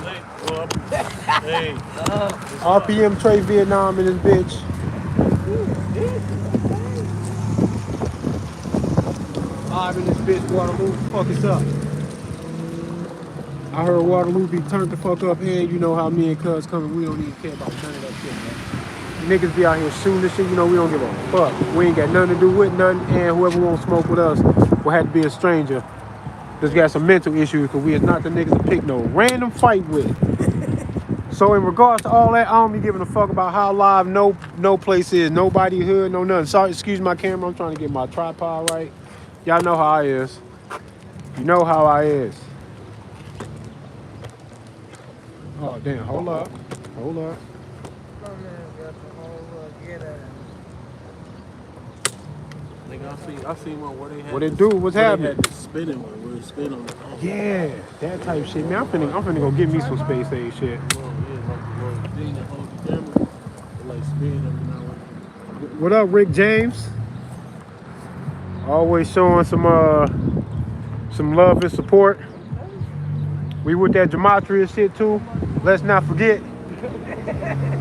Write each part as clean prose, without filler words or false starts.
Hey. RPM Trey Vietnam in this bitch. Live in this bitch, Waterloo. Fuck us up. I heard Waterloo be turned the fuck up, and you know how me and Cuz coming, we don't even care about none of that shit, man. Niggas be out here shooting this shit, you know, we don't give a fuck. We ain't got nothing to do with nothing, and whoever won't smoke with us will have to be a stranger. Just got some mental issues, because we is not the niggas to pick no random fight with. So in regards to all that, I don't be giving a fuck about how live no place is, nobody hood, no nothing. Sorry, excuse my camera, I'm trying to get my tripod right. Y'all know how I is. You know how I is. Oh damn, hold up. Hold up. Nigga, I seen one where they had What it do? What's happening? They had the spinning one where it spin on the phone. Yeah, that type shit. Man, I'm finna go get me some space age shit. Thing that holds the camera, it like spin every now and then. What up, Rick James? Always showing some love and support. We with that gematria shit too. Let's not forget.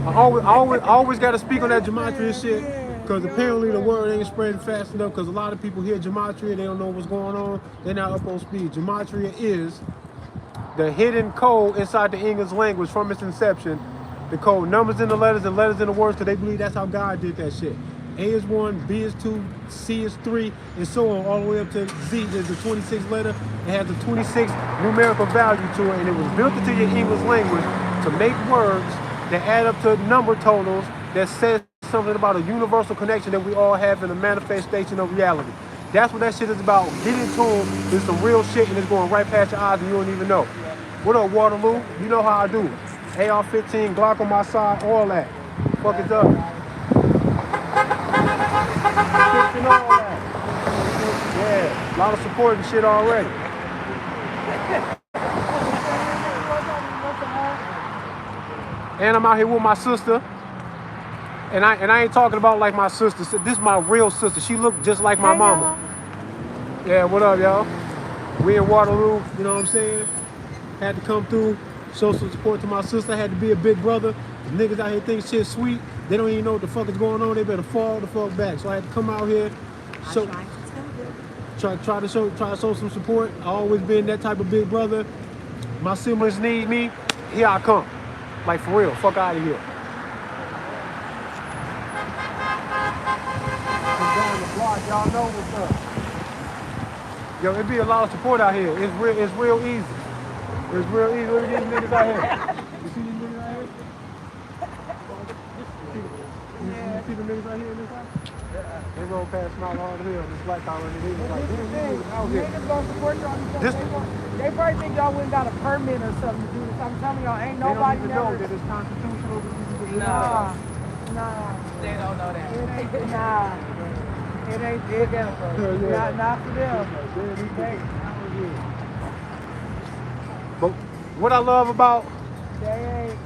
I always gotta speak on that gematria shit, because apparently the word ain't spreading fast enough, because a lot of people hear gematria, they don't know what's going on, they're not up on speed. Gematria is the hidden code inside the English language from its inception. The code numbers in the letters and letters in the words, because they believe that's how God did that shit. A is 1, B is 2, C is 3, and so on, all the way up to Z is the 26th letter. It has a 26 numerical value to it, and it was built into your English language to make words that add up to number totals that says something about a universal connection that we all have in a manifestation of reality. That's what that shit is about. Get in tune. There's some real shit, and it's going right past your eyes and you don't even know. What up, Waterloo? You know how I do. AR-15, Glock on my side, all that. Fuck it up. And all that. Yeah, a lot of support and shit already. And I'm out here with my sister. And I ain't talking about like my sister. This is my real sister. She looked just like my mama. Yeah, what up, y'all? We in Waterloo, you know what I'm saying? Had to come through, show some support to my sister. I had to be a big brother. The niggas out here think shit sweet. They don't even know what the fuck is going on. They better fall the fuck back. So I had to come out here, try to show some support. I always been that type of big brother. My siblings need me. Here I come. Like for real. Fuck out of here. Down the block, y'all know what's up. Yo, it be a lot of support out here. It's real easy. It's real easy. Look at these niggas out here. You see these niggas out here? You see the niggas out here in this house? They roll past Mount Hard Hill, this black collar, and they was like, these niggas out here. Niggas gonna support y'all because they probably think y'all wouldn't got a permit or something to do this. I'm telling y'all, ain't nobody They don't even know that it's constitutional. Nah. They don't know that. Nah. It ain't big enough. Not for them. But what I love about They ain't.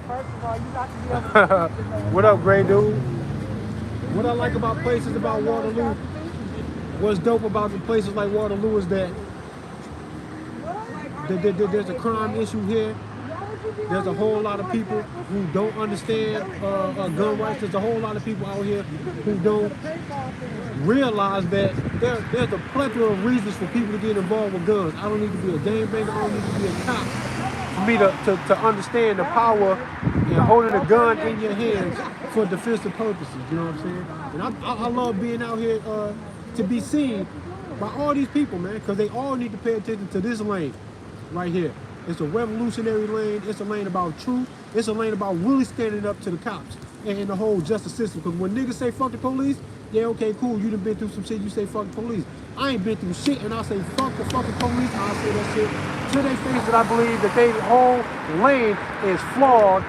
First of all, you got to be able to what up, Gray Dude? What I like about places about Waterloo, what's dope about the places like Waterloo is that there's a crime issue here. There's a whole lot of people who don't understand gun rights. There's a whole lot of people out here who don't realize that there's a plethora of reasons for people to get involved with guns. I don't need to be a gangbanger. I don't need to be a cop for me to understand the power in holding a gun in your hands for defensive purposes. You know what I'm saying? And I love being out here to be seen by all these people, man, because they all need to pay attention to this lane right here. It's a revolutionary lane. It's a lane about truth. It's a lane about really standing up to the cops and the whole justice system. Because when niggas say fuck the police, yeah, okay, cool. You done been through some shit. You say fuck the police. I ain't been through shit, and I say fuck the fucking police. I say that shit to their face that I believe that their whole lane is flawed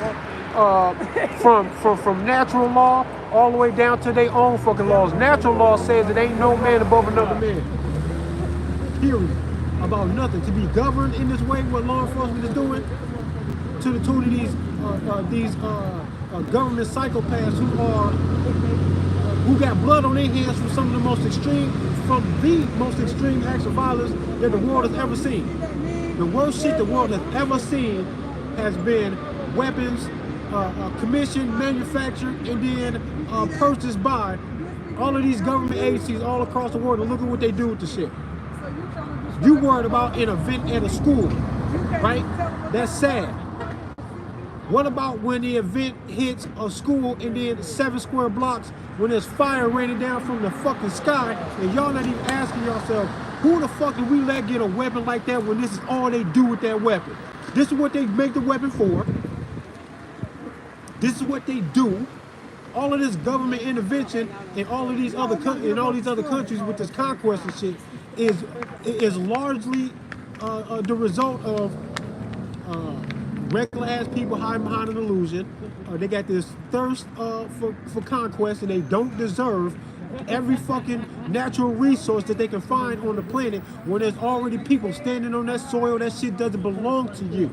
from natural law all the way down to their own fucking laws. Natural law says that ain't no man above another man. Period. About nothing. To be governed in this way, what law enforcement is doing, to the tune of these government psychopaths who got blood on their hands from the most extreme acts of violence that the world has ever seen. The worst shit the world has ever seen has been weapons commissioned, manufactured, and then purchased by all of these government agencies all across the world. And look at what they do with the shit. You worried about an event at a school, right? That's sad. What about when the event hits a school and then 7 square blocks when there's fire raining down from the fucking sky and y'all not even asking yourself, who the fuck did we let get a weapon like that when this is all they do with that weapon? This is what they make the weapon for. This is what they do. All of this government intervention and all of these other countries with this conquest and shit is largely the result of regular ass people hiding behind an illusion. They got this thirst for conquest, and they don't deserve every fucking natural resource that they can find on the planet when there's already people standing on that soil. That shit doesn't belong to you.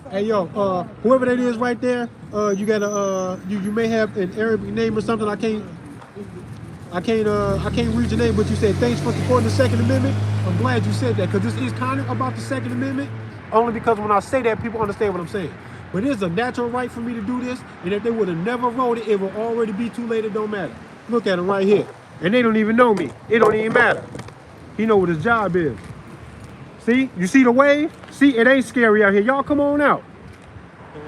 Hey yo, whoever that is right there, you got you may have an Arabic name or something. I can't read your name, but you said thanks for supporting the Second Amendment. I'm glad you said that, because this is kind of about the Second Amendment, only because when I say that, people understand what I'm saying. But it is a natural right for me to do this, and if they would have never wrote it, it will already be too late. It don't matter. Look at him right here, and they don't even know me. It don't even matter. He know what his job is. See, you see the wave? See, it ain't scary out here. Y'all come on out.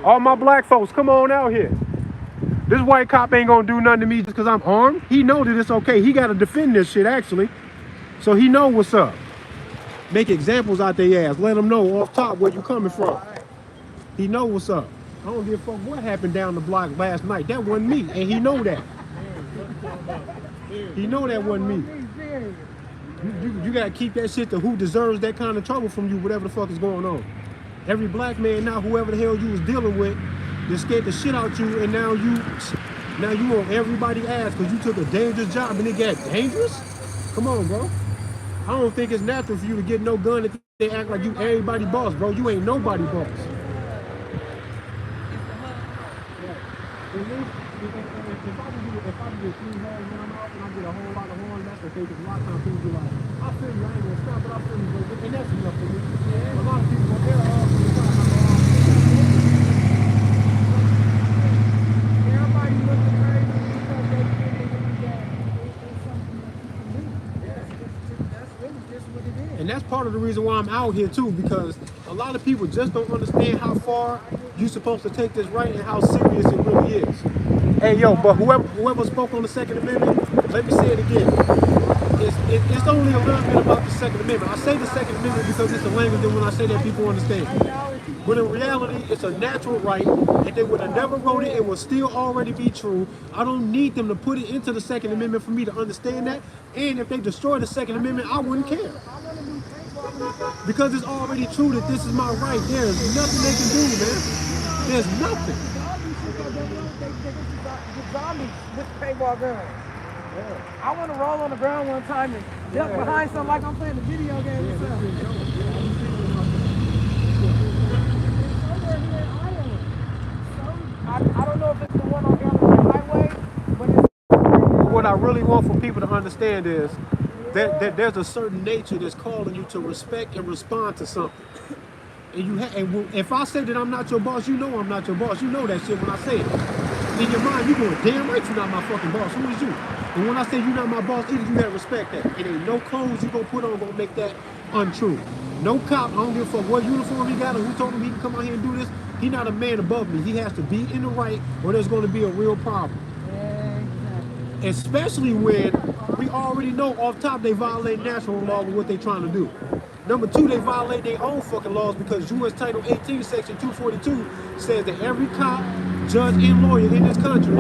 All my black folks, come on out here. This white cop ain't gonna do nothing to me just because I'm armed. He know that it's okay. He gotta defend this shit, actually. So he know what's up. Make examples out their ass. Let them know off top where you coming from. He know what's up. I don't give a fuck what happened down the block last night. That wasn't me, and he know that. He know that wasn't me. You gotta keep that shit to who deserves that kind of trouble from you, whatever the fuck is going on. Every black man now, whoever the hell you was dealing with, they scared the shit out you, and now you on everybody's ass because you took a dangerous job and it got dangerous? Come on, bro. I don't think it's natural for you to get no gun if they act like you everybody boss, bro. You ain't nobody boss. If I get 3 holes down off and I get a whole lot of horns, that's okay, because a lot of times people be like, I feel you, I ain't gonna stop, but I feel you, bro. And that's enough for me. A lot of people go, they're all for the time. Everybody looking crazy because they think that it's something that you can do. That's really just what it is. And that's part of the reason why I'm out here too, because a lot of people just don't understand how far you're supposed to take this right and how serious it really is. Hey yo, but whoever spoke on the Second Amendment, let me say it again. It's only a little bit about the Second Amendment. I say the Second Amendment because it's a language that when I say that people understand. But in reality, it's a natural right. If they would have never wrote it, it would still already be true. I don't need them to put it into the Second Amendment for me to understand that. And if they destroy the Second Amendment, I wouldn't care. Because it's already true that this is my right. There's nothing they can do, man. There's nothing. Zombies with paintball guns. I want to roll on the ground one time and duck behind something like I'm playing a video game or something. I don't know if it's the one on Waterloo Highway, but it's... What I really want for people to understand is that there's a certain nature that's calling you to respect and respond to something. And if I say that I'm not your boss, you know I'm not your boss. You know that shit when I say it. In your mind, you going, damn right you're not my fucking boss. Who is you? And when I say you're not my boss, either you gotta respect that. It ain't no clothes you gonna put on gonna make that untrue. No cop, I don't give a fuck what uniform he got or who told him he can come out here and do this. He not a man above me. He has to be in the right or there's gonna be a real problem. Exactly. Especially when we already know off top they violate national law with what they trying to do. Number 2, they violate their own fucking laws because U.S. Title 18, Section 242 says that every cop, judge, and lawyer in this country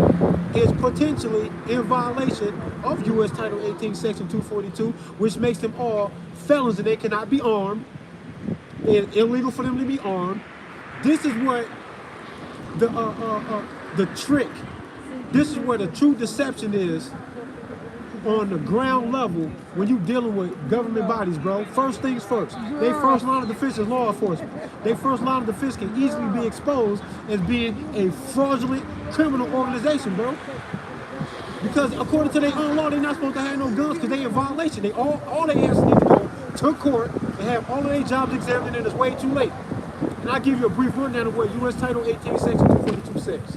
is potentially in violation of U.S. Title 18, Section 242, which makes them all felons and they cannot be armed. It's illegal for them to be armed. This is what the trick, this is where the true deception is on the ground level when you dealing with government bodies, bro. First things first. They first line of defense is law enforcement. They first line of defense can easily be exposed as being a fraudulent criminal organization, bro. Because according to their own law, they're not supposed to have no guns because they in violation. All they ask need to go to court and have all of their jobs examined, and it's way too late. And I'll give you a brief rundown of what U.S. Title 18, Section 242 says.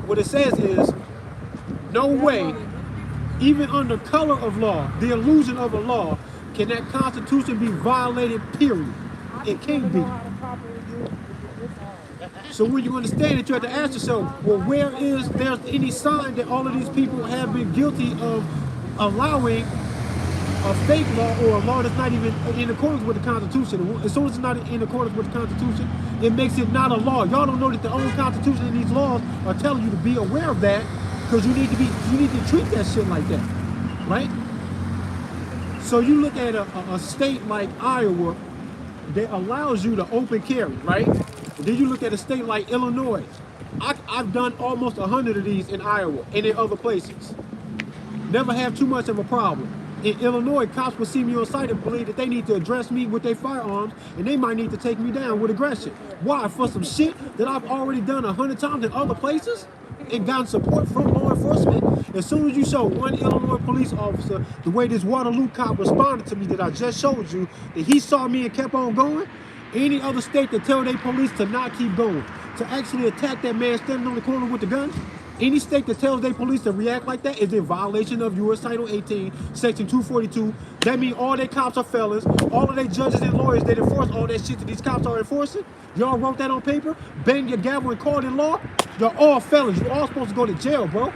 What it says is, no way, even under color of law, the illusion of a law, can that Constitution be violated, period. It can't be. So when you understand it, you have to ask yourself, well, where is there any sign that all of these people have been guilty of allowing a fake law or a law that's not even in accordance with the Constitution? As soon as it's not in accordance with the Constitution, it makes it not a law. Y'all don't know that the own Constitution and these laws are telling you to be aware of that, because you need to treat that shit like that, right? So you look at a state like Iowa that allows you to open carry, right? And then you look at a state like Illinois. I've done almost 100 of these in Iowa and in other places. Never have too much of a problem. In Illinois, cops will see me on site and believe that they need to address me with their firearms, and they might need to take me down with aggression. Why? For some shit that I've already done 100 times in other places and gotten support from law enforcement. As soon as you show one Illinois police officer the way this Waterloo cop responded to me that I just showed you, that he saw me and kept on going, any other state that tell their police to not keep going, to actually attack that man standing on the corner with the gun, any state that tells their police to react like that is in violation of U.S. Title 18, Section 242. That means all their cops are felons. All of their judges and lawyers that enforce all that shit that these cops are enforcing, y'all wrote that on paper, bang your gavel and called in law, you're all felons. You're all supposed to go to jail, bro.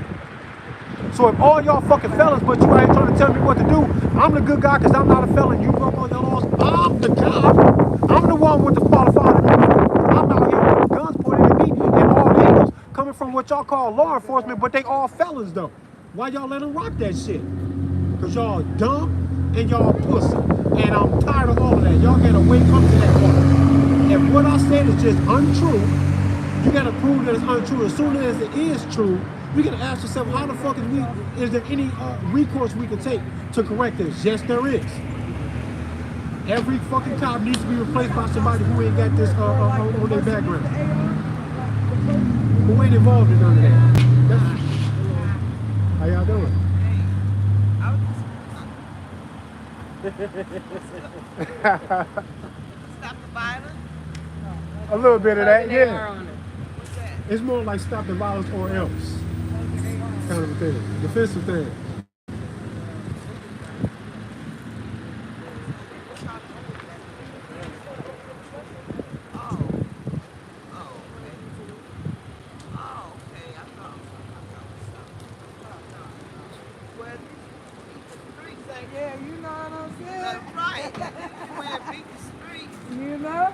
So if all y'all fucking felons, but you out here trying to tell me what to do, I'm the good guy because I'm not a felon. You broke all your laws. I'm the cop. I'm the one with the qualified immunity. I'm out here with guns pointed at me and all angles coming from what y'all call law enforcement, but they all felons though. Why y'all let them rock that shit? Because y'all dumb and y'all pussy. And I'm tired of all of that. Y'all gotta wake up to that point. If what I said is just untrue, you gotta prove that it's untrue. As soon as it is true, we gotta ask ourselves, how the fuck is there any recourse we can take to correct this? Yes, there is. Every fucking cop needs to be replaced by somebody who ain't got this on their background. Who ain't involved in none of that. How y'all doing? Stop the violence? A little bit of that, yeah. What's that? It's more like stop the violence or else kind of a thing. Defensive thing. Yeah, you know what I'm saying? That's right. You went beat the street. You know?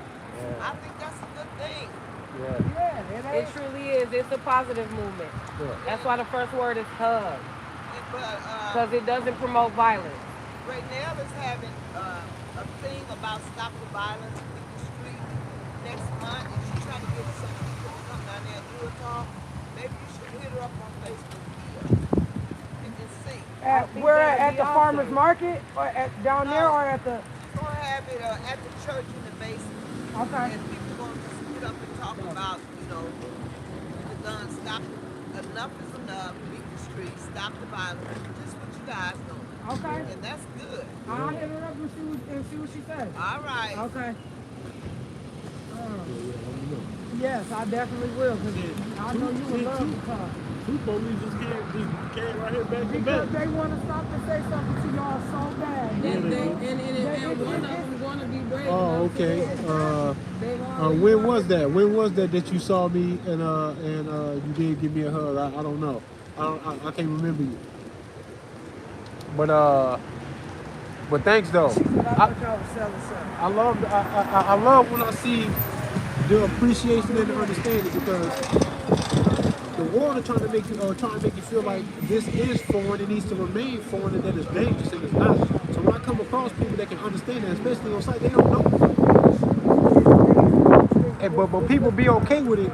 I think that's a good thing. Yeah, It truly is. It's a positive movement. Yeah. That's why the first word is hug, But because it doesn't promote violence. Raynell is having a thing about stop the violence in the street next month, and she's trying to get some people to come down there and do a talk. Maybe you should hit her up on Facebook and see. Where that'd at be the awesome. farmer's market or down there or at the? She's gonna have it at the church in the basement, Okay. and people gonna just get up and talk about, the gun. Stop. Enough is enough. Beat the street. Stop the violence. Just what you guys doing. Okay. And that's good. I'll hit her up and see what she says. All right. Okay. Yes, I definitely will. Cause I know you would love to talk. Two police just came right here back to Because back. they want to stop to say something to y'all so bad. And one of them going to be brave. Oh, okay. When was that? When was that you saw me and you did give me a hug? I don't know. I can't remember you. But thanks though. I thought y'all was selling something. I love when I see the appreciation and the understanding, because the world is trying to make you feel like this is foreign, it needs to remain foreign, and that it's dangerous, and it's not. So when I come across people that can understand that, especially on site, they don't know. But people be okay with it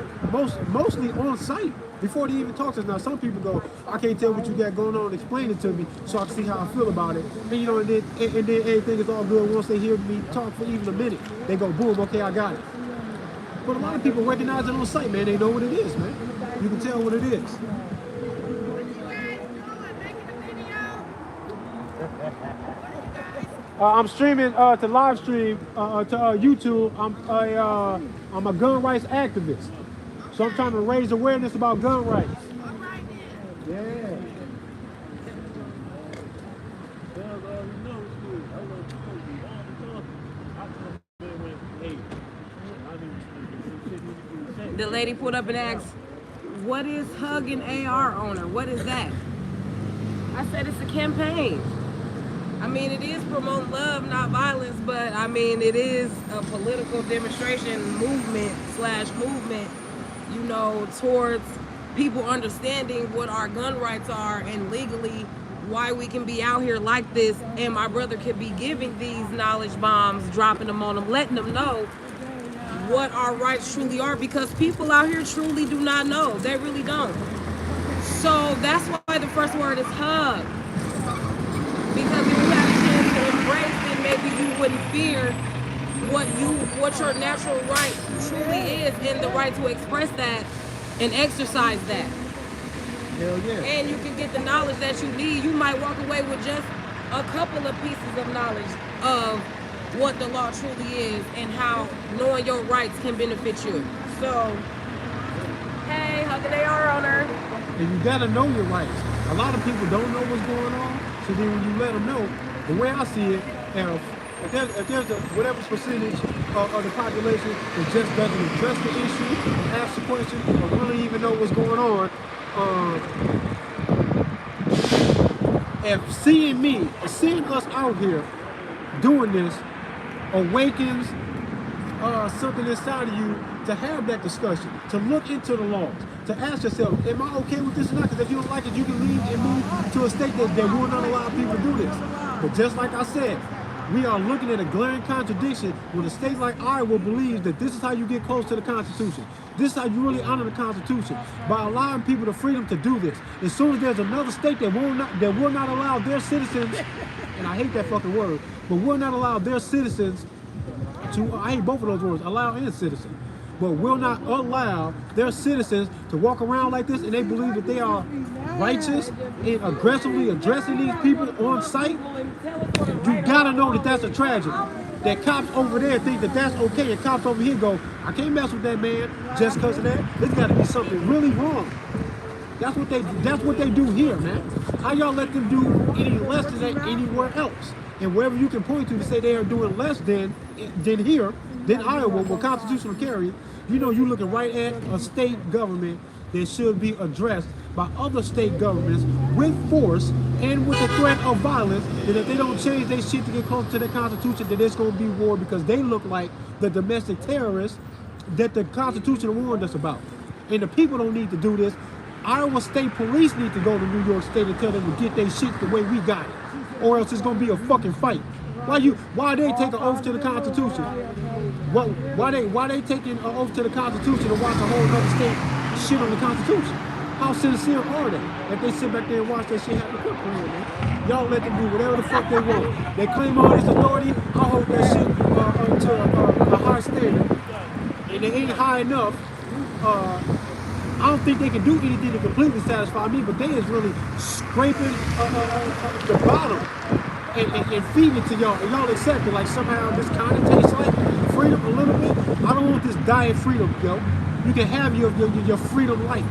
mostly on site before they even talk to us. Now some people go, I can't tell what you got going on, explain it to me so I can see how I feel about it. And and then everything is all good once they hear me talk for even a minute. They go, boom, okay, I got it. But a lot of people recognize it on site, man. They know what it is, man. You can tell what it is. I'm streaming to live stream to YouTube. I'm a gun rights activist, so I'm trying to raise awareness about gun rights. Yeah. Bells already know it's good. I love to all the time. I come in with, hey, I need to The lady pulled up and asked, what is Hug an AR owner? What is that? I said it's a campaign. I mean, it is promoting love, not violence, but I mean, it is a political demonstration movement, you know, towards people understanding what our gun rights are and legally why we can be out here like this. And my brother could be giving these knowledge bombs, dropping them on them, letting them know what our rights truly are, because people out here truly do not know. They really don't. So that's why the first word is hug. Because if you had a chance to embrace, then maybe you wouldn't fear what your natural right truly is, and the right to express that and exercise that. Hell yeah. And you can get the knowledge that you need. You might walk away with just a couple of pieces of knowledge of what the law truly is and how knowing your rights can benefit you. So, hey, Hug an AR owner. And you gotta know your rights. A lot of people don't know what's going on, so then when you let them know, the way I see it, if there's a whatever percentage of the population that just doesn't address the issue, or ask the question, or really even know what's going on, if seeing us out here doing this awakens something inside of you to have that discussion, to look into the laws, to ask yourself, am I okay with this or not? Because if you don't like it, you can leave and move to a state that will not allow people to do this. But just like I said, we are looking at a glaring contradiction when a state like Iowa believes that this is how you get close to the Constitution. This is how you really honor the Constitution, by allowing people the freedom to do this. As soon as there's another state that will not allow their citizens, and I hate that fucking word, but will not allow their citizens to, I hate both of those words, allow and citizen, but will not allow their citizens to walk around like this, and they believe that they are righteous and aggressively addressing these people on site. You gotta know that that's a tragedy. That cops over there think that that's okay, and cops over here go, I can't mess with that man just because of that. There's gotta be something really wrong. That's what they do here, man. How y'all let them do any less than that anywhere else? And wherever you can point to say they are doing less than here, than Iowa, with constitutional carry, you know you're looking right at a state government that should be addressed by other state governments with force and with the threat of violence, that if they don't change their shit to get close to the Constitution, that there's going to be war, because they look like the domestic terrorists that the Constitution warned us about. And the people don't need to do this. Iowa State Police need to go to New York State and tell them to get their shit the way we got it, or else it's going to be a fucking fight. Why they take an oath to the Constitution? Why they taking an oath to the Constitution and watch a whole other state shit on the Constitution? How sincere are they if they sit back there and watch that shit happen? Man. Y'all let them do whatever the fuck they want. They claim all this authority. I hold that shit to a high standard, and they ain't high enough. I don't think they can do anything to completely satisfy me, but they is really scraping the bottom and feeding it to y'all, and y'all accept it like somehow this kind of tastes like freedom a little bit. I don't want this diet freedom, yo. You can have your freedom light.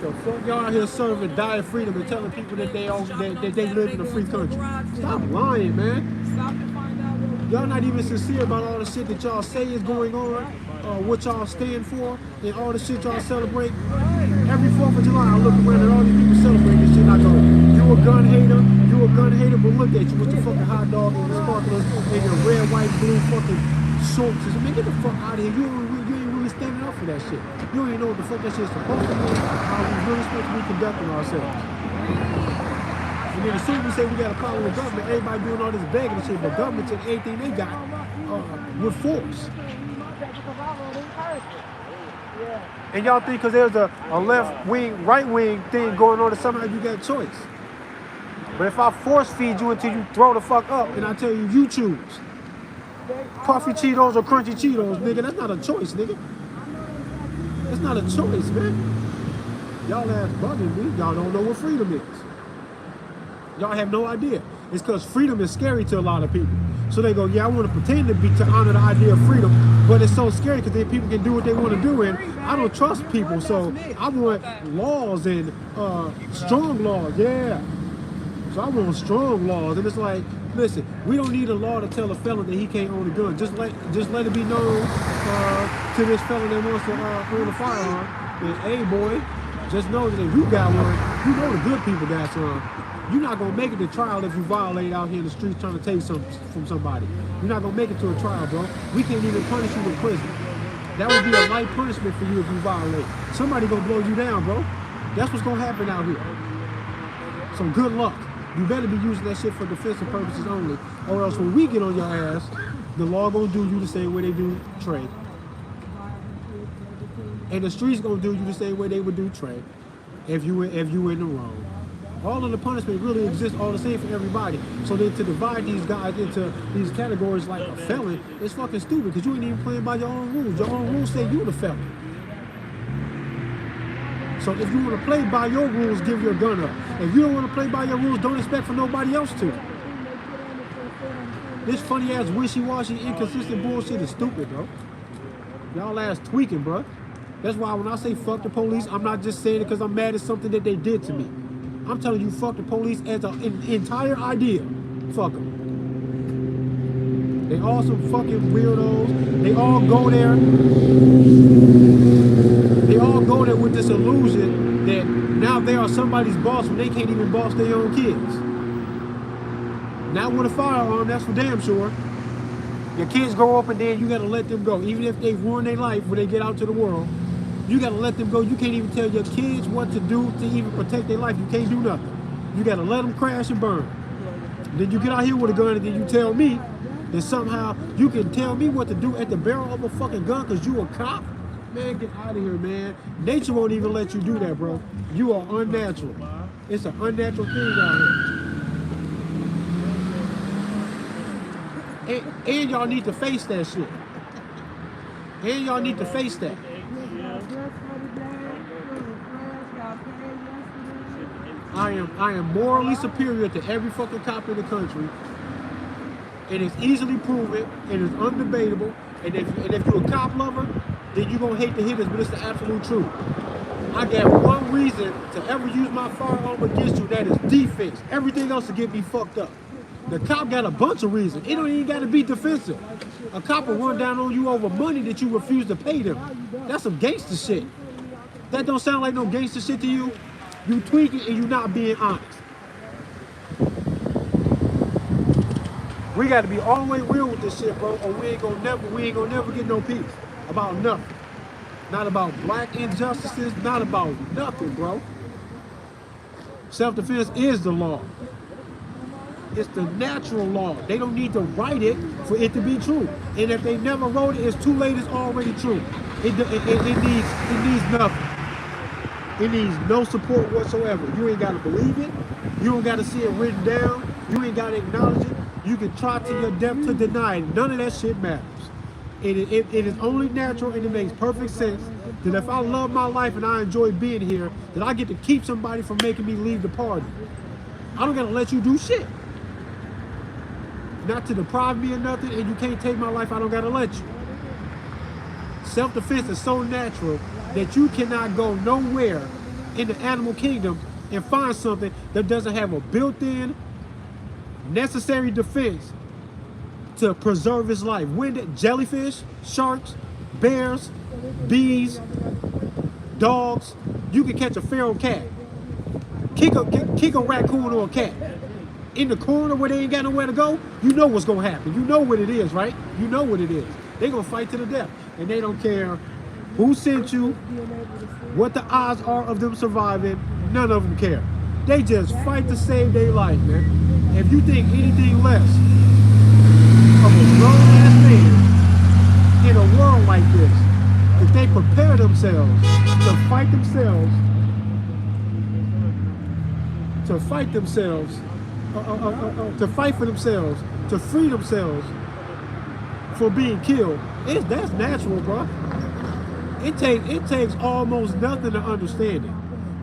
The fuck y'all out here serving diet freedom and telling people that they live in a free country. Stop lying, man. Y'all not even sincere about all the shit that y'all say is going on, what y'all stand for, and all the shit y'all celebrate. Every 4th of July, I look around at all these people celebrating this shit, and I go, you a gun hater, but look at you with your fucking hot dog and your sparklers and your red, white, blue fucking shorts. Man, get the fuck out of here. You ain't really standing up for that shit. You don't even know what the fuck that shit's supposed to be, how we really supposed to be conducting ourselves. And then as soon as we say we got to follow the government, everybody doing all this begging and shit, but government took everything they got with force. And y'all think because there's a left wing, right wing thing going on that somehow you got a choice. But if I force feed you until you throw the fuck up and I tell you, you choose puffy Cheetos or crunchy Cheetos, nigga, that's not a choice, nigga. That's not a choice, man. Y'all ass bugging me. Y'all don't know what freedom is. Y'all have no idea. It's because freedom is scary to a lot of people. So they go, yeah, I want to pretend to honor the idea of freedom, but it's so scary because then people can do what they want to do, and I don't trust people. So I want laws and strong laws, yeah. So I want strong laws, and it's like, listen, we don't need a law to tell a felon that he can't own a gun. Just let it be known to this felon that wants to own a firearm that, hey boy, just know that if you got one, you know the good people got some. You're not gonna make it to trial if you violate out here in the streets trying to take something from somebody. You're not gonna make it to a trial, bro. We can't even punish you with prison. That would be a light punishment for you if you violate. Somebody gonna blow you down, bro. That's what's gonna happen out here. So good luck. You better be using that shit for defensive purposes only, or else when we get on your ass, the law gonna do you the same way they do Trey. And the streets gonna do you the same way they would do Trey if you in the wrong. All of the punishment really exists all the same for everybody. So then to divide these guys into these categories like a felon, it's fucking stupid because you ain't even playing by your own rules. Your own rules say you the felon. So if you want to play by your rules, give your gun up. If you don't want to play by your rules, don't expect for nobody else to. This funny ass wishy-washy inconsistent bullshit is stupid, bro. Y'all ass tweaking, bro. That's why when I say fuck the police, I'm not just saying it because I'm mad at something that they did to me. I'm telling you, fuck the police as an entire idea. Fuck them. They all some fucking weirdos. They all go there. They all go there with this illusion that now they are somebody's boss when they can't even boss their own kids. Not with a firearm, that's for damn sure. Your kids grow up and then you gotta let them go. Even if they ruin their life when they get out to the world, you gotta let them go. You can't even tell your kids what to do to even protect their life. You can't do nothing. You gotta let them crash and burn. Then you get out here with a gun and then you tell me that somehow you can tell me what to do at the barrel of a fucking gun because you a cop? Man, get out of here, man. Nature won't even let you do that, bro. You are unnatural. It's an unnatural thing out here. And y'all need to face that shit. And y'all need to face that. I am morally superior to every fucking cop in the country. And it's easily proven, and it's undebatable. And if you're a cop lover, then you're gonna hate to hear this, but it's the absolute truth. I got one reason to ever use my firearm against you, that is defense. Everything else will get me fucked up. The cop got a bunch of reasons. It don't even gotta be defensive. A cop will run down on you over money that you refuse to pay them. That's some gangster shit. That don't sound like no gangster shit to you? You tweaking and you not being honest. We got to be all the way real with this shit, bro, or we ain't gonna never get no peace about nothing. Not about black injustices, not about nothing, bro. Self-defense is the law. It's the natural law. They don't need to write it for it to be true. And if they never wrote it, it's too late. It's already true. It needs nothing. It needs no support whatsoever. You ain't got to believe it. You don't got to see it written down. You ain't got to acknowledge it. You can try to your depth to deny it. None of that shit matters. It is only natural, and it makes perfect sense that if I love my life and I enjoy being here, that I get to keep somebody from making me leave the party. I don't got to let you do shit. Not to deprive me of nothing, and you can't take my life, I don't got to let you. Self-defense is so natural that you cannot go nowhere in the animal kingdom and find something that doesn't have a built-in necessary defense to preserve its life. Jellyfish, sharks, bears, bees, dogs. You can catch a feral cat. Kick a raccoon or a cat in the corner where they ain't got nowhere to go. You know what's gonna happen. You know what it is, right? You know what it is. They gonna fight to the death, and they don't care who sent you, what the odds are of them surviving. None of them care. They just fight to save their life, man. If you think anything less of a grown-ass man in a world like this, if they prepare themselves to fight themselves, to fight for themselves, to free themselves for being killed, that's natural, bro. It takes almost nothing to understand it,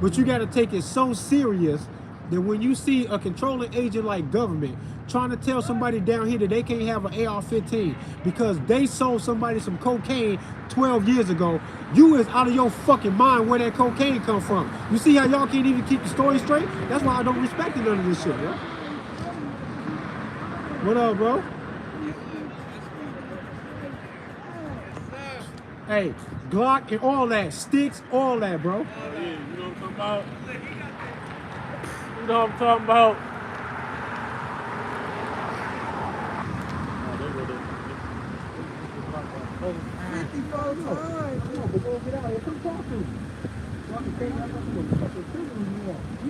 but you got to take it so serious that when you see a controlling agent like government trying to tell somebody down here that they can't have an AR-15 because they sold somebody some cocaine 12 years ago, you is out of your fucking mind where that cocaine come from. You see how y'all can't even keep the story straight? That's why I don't respect none of this shit, bro. What up, bro? Hey, Glock and all that, sticks, all that, bro. Yeah, you know what I'm talking about? You know what I'm talking about?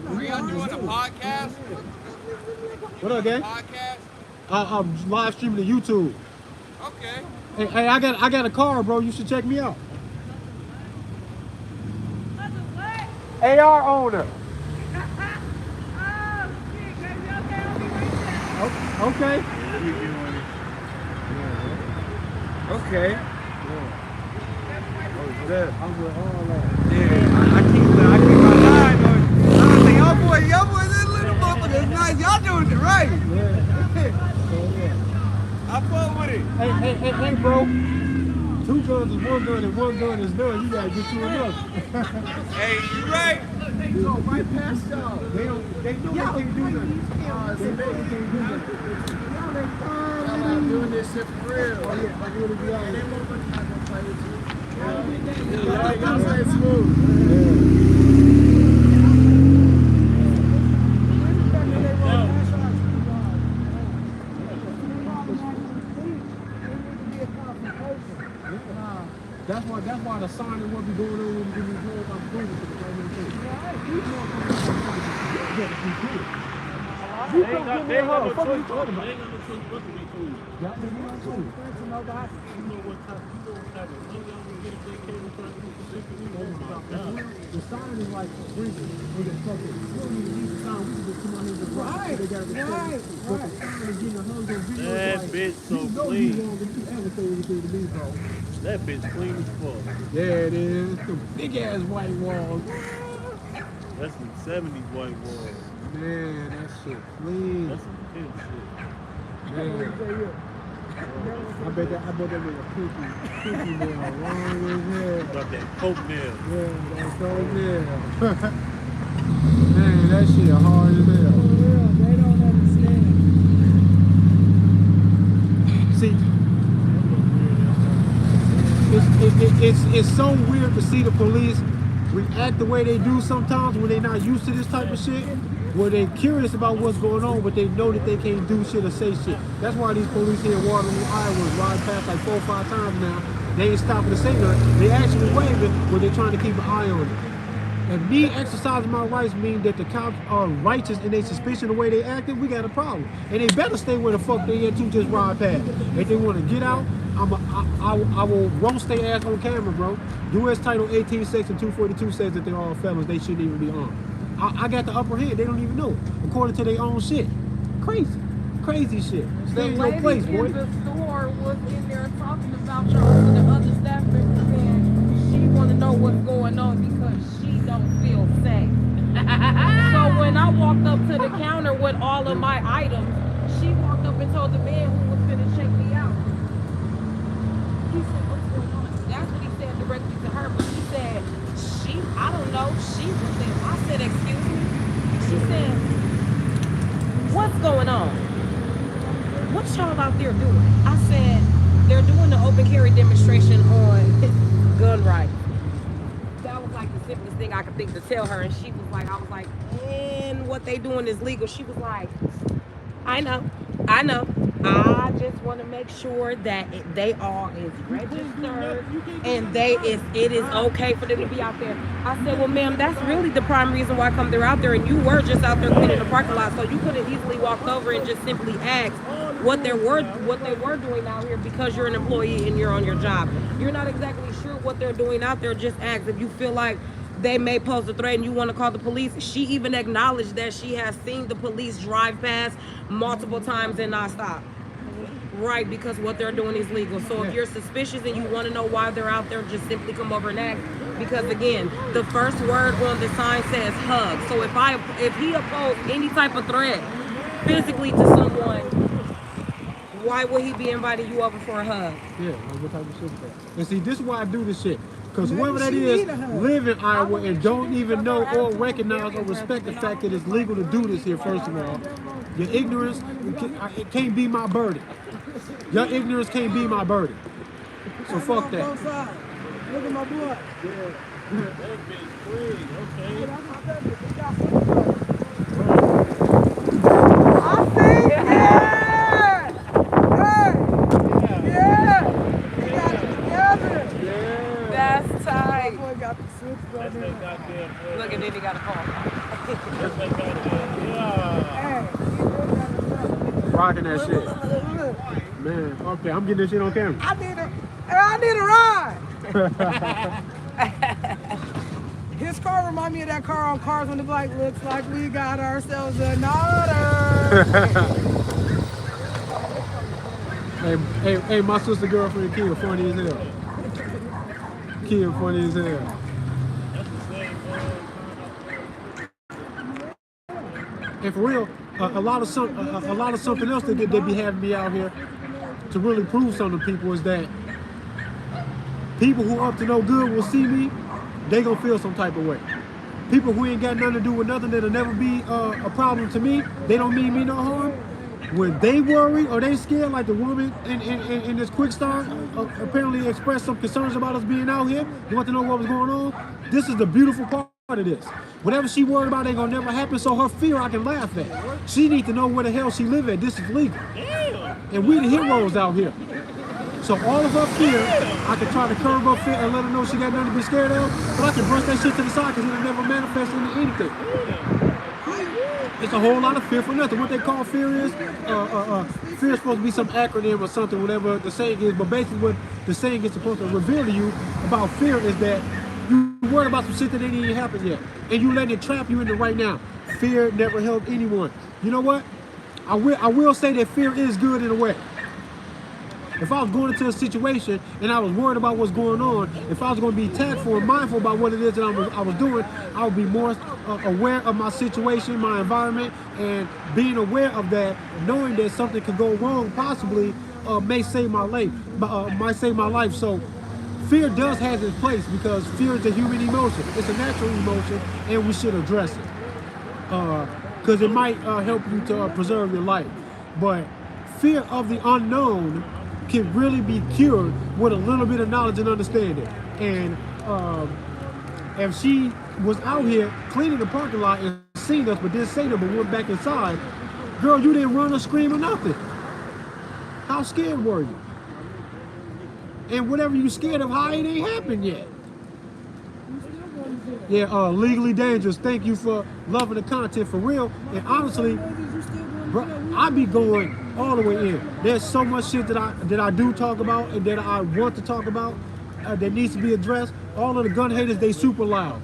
Are y'all doing a podcast? What up, gang? Podcast? I'm live streaming to YouTube. Okay. Hey, I got a car, bro. You should check me out. AR owner. Okay. Okay. I'm with all that. Yeah, I keep my eye on. I say, y'all boys, this little motherfucker is nice. Y'all doing it right. I fuck with it. Hey, bro. 2 guns is 1 gun and 1 gun is none. You gotta get you another. Hey, you right? They go right past y'all. They know they can't do nothing. They know they can't do nothing. I'm not doing this shit for real. Oh yeah, I'm gonna be They honest. won't put time to play with you. Y'all play smooth. That's why the signing will be going on when we do these rules. I'm doing it to the right thing. They ain't got no choice but to be cool. Y'all think you cool? You know what type of money I'm gonna get if they came and try to do The sign is like drinking. They get fucking. We don't even need the sign. We can just come out here and just right. They got right. But the sign is getting a hung on video. That like, bitch so you know clean. you wrong if you ever say anything to me, bro. That bitch clean as fuck. Yeah, it is. The big ass white walls. That's some 70s white walls. Man, that shit clean. That's some pimp shit. Man. I bet that nigga pinky nail long as hell. Got that coke nail. Yeah, that's so nail. Man, that shit hard as hell. They don't understand. See, it's so weird to see the police react the way they do sometimes when they're not used to this type of shit. Where they're curious about what's going on, but they know that they can't do shit or say shit. That's why these police here in Waterloo, Iowa, ride past like 4 or 5 times now. They ain't stopping to say nothing. They actually waving, but they're trying to keep an eye on it. If me exercising my rights mean that the cops are righteous in their suspicion of the way they acted, we got a problem. And they better stay where the fuck they at to just ride past. If they want to get out, I will roast their ass on camera, bro. U.S. Title 18 Section 242 says that they're all felons. They shouldn't even be armed. I got the upper hand. They don't even know it, according to their own shit. Crazy shit. Stay in your place, boy. The store was in there talking about y'all to the other staff members saying she want to know what's going on because she don't feel safe. So when I walked up to the counter with all of my items, she walked up and told the man who was finna check me out. He said, what's going on? That's what he said directly to her, but he said, I don't know, she was there. I said, excuse me? She said, what's going on? What y'all out there doing? I said, they're doing the open carry demonstration on gun rights. That was like the simplest thing I could think to tell her. And she was like, I was like, and what they doing is legal. She was like, I know. I just want to make sure that they all is registered and it is okay for them to be out there. I said, well, ma'am, that's really the prime reason why they're out there, and you were just out there cleaning the parking lot, so you could have easily walked over and just simply asked what they were doing out here because you're an employee and you're on your job. You're not exactly sure what they're doing out there. Just ask if you feel like they may pose a threat and you want to call the police. She even acknowledged that she has seen the police drive past multiple times and not stop. Right, because what they're doing is legal. So if you're suspicious and you want to know why they're out there, just simply come over and ask. Because again, the first word on the sign says hug. So if he opposed any type of threat physically to someone, why would he be inviting you over for a hug? Yeah, like what type of shit is that? And see, this is why I do this shit. Because Maybe whoever that she is need a hug. live in Iowa and don't even know or recognize or respect the fact that it's legal to do this here, first of all. Your ignorance, it can't be my burden. Your ignorance can't be my burden. So fuck that. Both sides. Look at my blood. That bitch crazy. Okay. That's my baby. We got I see. Yeah. Hey. Yeah. We got it together. Yeah. That's tight. My boy got the suits That's going that in. goddamn boy. Look, and then he got a call. That's that goddamn, yeah. Hey, he really got it together. Rocking that shit. Look. Man, okay, I'm getting this shit on camera. I need a ride. His car remind me of that car on Cars on the Block. Looks like we got ourselves an order. Hey, my sister girlfriend Kia funny as hell. Kia funny as hell. That's the same And for real, a lot of something else that they be having me out here to really prove something to people is that people who up to no good will see me, they gonna feel some type of way. People who ain't got nothing to do with nothing, that'll never be a problem to me, they don't mean me no harm. When they worry or they scared, like the woman in this quick start apparently expressed some concerns about us being out here, they want to know what was going on. This is the beautiful part of this. Whatever she worried about ain't gonna never happen, so her fear I can laugh at. She need to know where the hell she live at. This is legal. And we the heroes out here. So all of her fear, I can try to curb her fear and let her know she got nothing to be scared of, but I can brush that shit to the side because it'll never manifest into anything. It's a whole lot of fear for nothing. What they call fear is supposed to be some acronym or something, whatever the saying is, but basically what the saying is supposed to reveal to you about fear is that you worried about some shit that ain't even happened yet, and you letting it trap you into right now. Fear never helped anyone. You know what? I will say that fear is good in a way. If I was going into a situation and I was worried about what's going on, if I was going to be tactful and mindful about what it is that I was doing, I would be more aware of my situation, my environment, and being aware of that, knowing that something could go wrong, possibly may save my life. Might save my life. So fear does have its place because fear is a human emotion. It's a natural emotion, and we should address it because it might help you to preserve your life. But fear of the unknown can really be cured with a little bit of knowledge and understanding. And if she was out here cleaning the parking lot and seen us but didn't say that but went back inside, girl, you didn't run or scream or nothing. How scared were you? And whatever you scared of, how it ain't happened yet. Yeah, legally dangerous. Thank you for loving the content for real. And honestly, bro, I be going all the way in. There's so much shit that I do talk about and that I want to talk about that needs to be addressed. All of the gun haters, they super loud.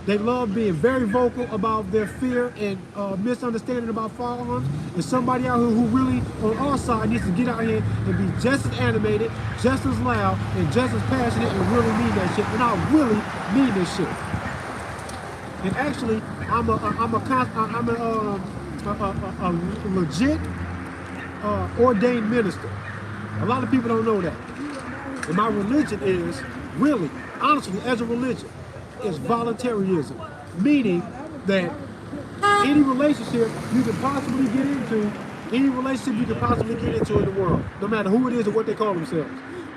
They love being very vocal about their fear and misunderstanding about firearms. And somebody out here who really on our side needs to get out here and be just as animated, just as loud, and just as passionate and really mean that shit. And I really mean this shit. And actually, I'm a legit ordained minister. A lot of people don't know that. And my religion is really, honestly, as a religion, is voluntarism, meaning that any relationship you could possibly get into, any relationship you could possibly get into in the world, no matter who it is or what they call themselves,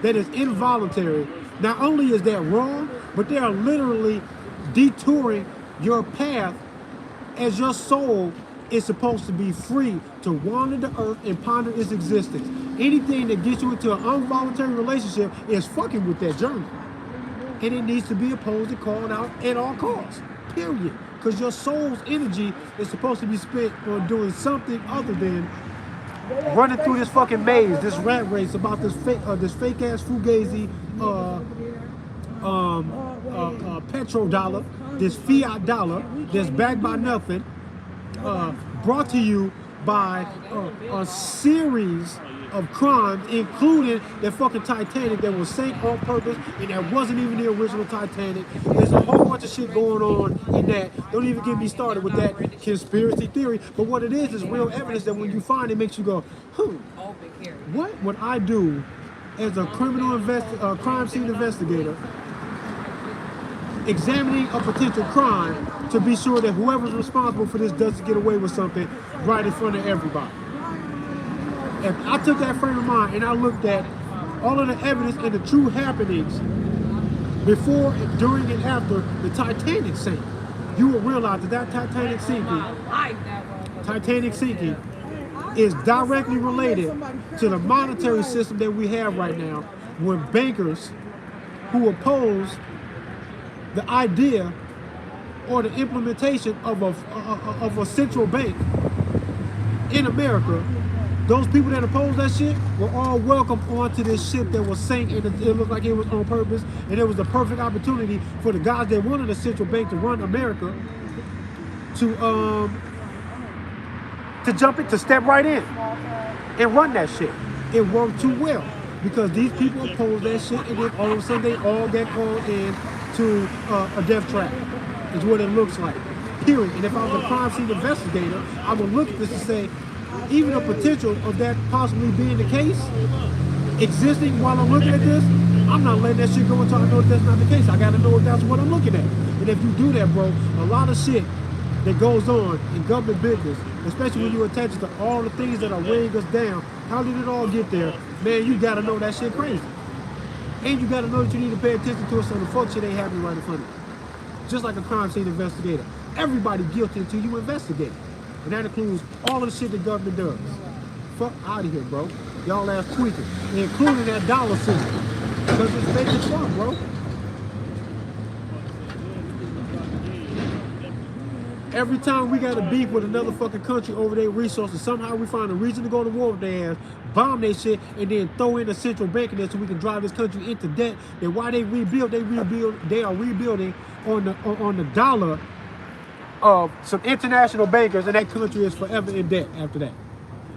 that is involuntary. Not only is that wrong, but they are literally detouring your path as your soul is supposed to be free to wander the earth and ponder its existence. Anything that gets you into an involuntary relationship is fucking with that journey. And it needs to be opposed and called out at all costs, period. Because your soul's energy is supposed to be spent on doing something other than running through this fucking maze, this rat race about this fake ass fugazi petrodollar, this fiat dollar that's backed by nothing, brought to you by a series of crimes, including that fucking Titanic that was sank on purpose, and that wasn't even the original Titanic. There's a whole bunch of shit going on in that. Don't even get me started with that conspiracy theory. But what it is real evidence that when you find it, makes you go, what would I do as a crime scene investigator, examining a potential crime to be sure that whoever's responsible for this doesn't get away with something right in front of everybody. If I took that frame of mind and I looked at all of the evidence and the true happenings before, during, and after the Titanic sank, you will realize that Titanic sinking is directly related to the monetary system that we have right now, when bankers who oppose the idea or the implementation of a central bank in America, those people that oppose that shit were all welcomed onto this ship that was sank, and it looked like it was on purpose, and it was the perfect opportunity for the guys that wanted a central bank to run America to jump it, to step right in and run that shit. It worked too well because these people opposed that shit, and then all of a sudden they all get called in to a death trap, is what it looks like, period. And if I was a crime scene investigator, I would look at this and say, even the potential of that possibly being the case existing while I'm looking at this, I'm not letting that shit go until I know that that's not the case. I gotta know if that's what I'm looking at. And if you do that, bro, a lot of shit that goes on in government business, especially when you attach it to all the things that are weighing us down, how did it all get there? Man, you gotta know that shit crazy. And you gotta know that you need to pay attention to it so the fuck shit ain't happening right in front of you. Just like a crime scene investigator. Everybody guilty until you investigate. And that includes all of the shit the government does. Fuck out of here, bro. Y'all ass tweaking. Including that dollar system. Because it's fake as fuck, bro. Every time we got a beef with another fucking country over their resources, somehow we find a reason to go to war with their ass, bomb their shit, and then throw in a central bank in there so we can drive this country into debt. Then why they are rebuilding on the dollar of some international bankers, and that country is forever in debt after that.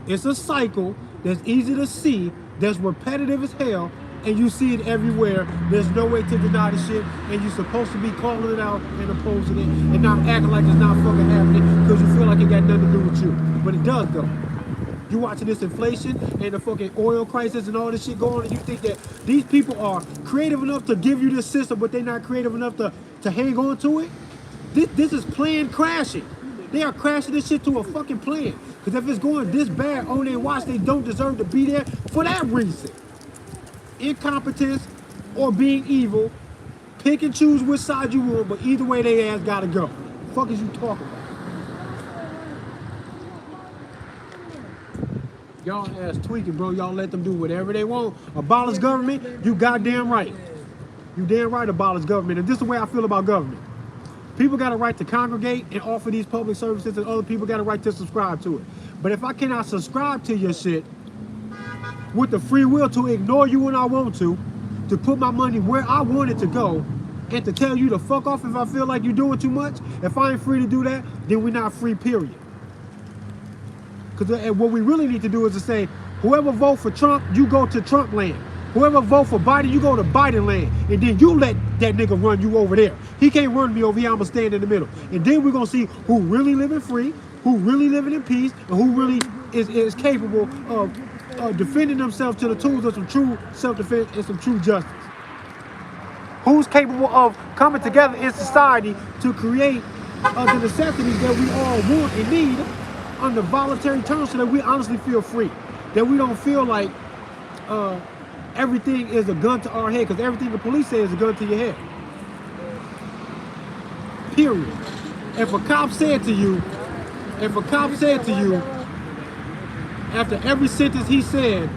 It's a cycle that's easy to see, that's repetitive as hell, and you see it everywhere. There's no way to deny the shit, and you're supposed to be calling it out and opposing it and not acting like it's not fucking happening because you feel like it got nothing to do with you. But it does, though. You watching this inflation and the fucking oil crisis and all this shit going on, and you think that these people are creative enough to give you this system, but they're not creative enough to hang on to it? This is planned crashing. They are crashing this shit to a fucking plan. Because if it's going this bad on their watch, they don't deserve to be there for that reason. Incompetence or being evil. Pick and choose which side you want, but either way they ass gotta go. The fuck is you talking about? Y'all ass tweaking, bro. Y'all let them do whatever they want. Abolish government, you goddamn right. You damn right abolish government. And this is the way I feel about government. People got a right to congregate and offer these public services, and other people got a right to subscribe to it. But if I cannot subscribe to your shit with the free will to ignore you when I want to put my money where I want it to go, and to tell you to fuck off if I feel like you're doing too much, if I ain't free to do that, then we're not free, period. Because what we really need to do is to say, whoever vote for Trump, you go to Trump land. Whoever vote for Biden, you go to Biden land. And then you let that nigga run you over there. He can't run me over here, I'm gonna stand in the middle. And then we're gonna see who really living free, who really living in peace, and who really is capable of defending themselves to the tools of some true self-defense and some true justice. Who's capable of coming together in society to create the necessities that we all want and need under voluntary terms so that we honestly feel free. That we don't feel like everything is a gun to our head, because everything the police say is a gun to your head. Period. If a cop said to you, after every sentence he said,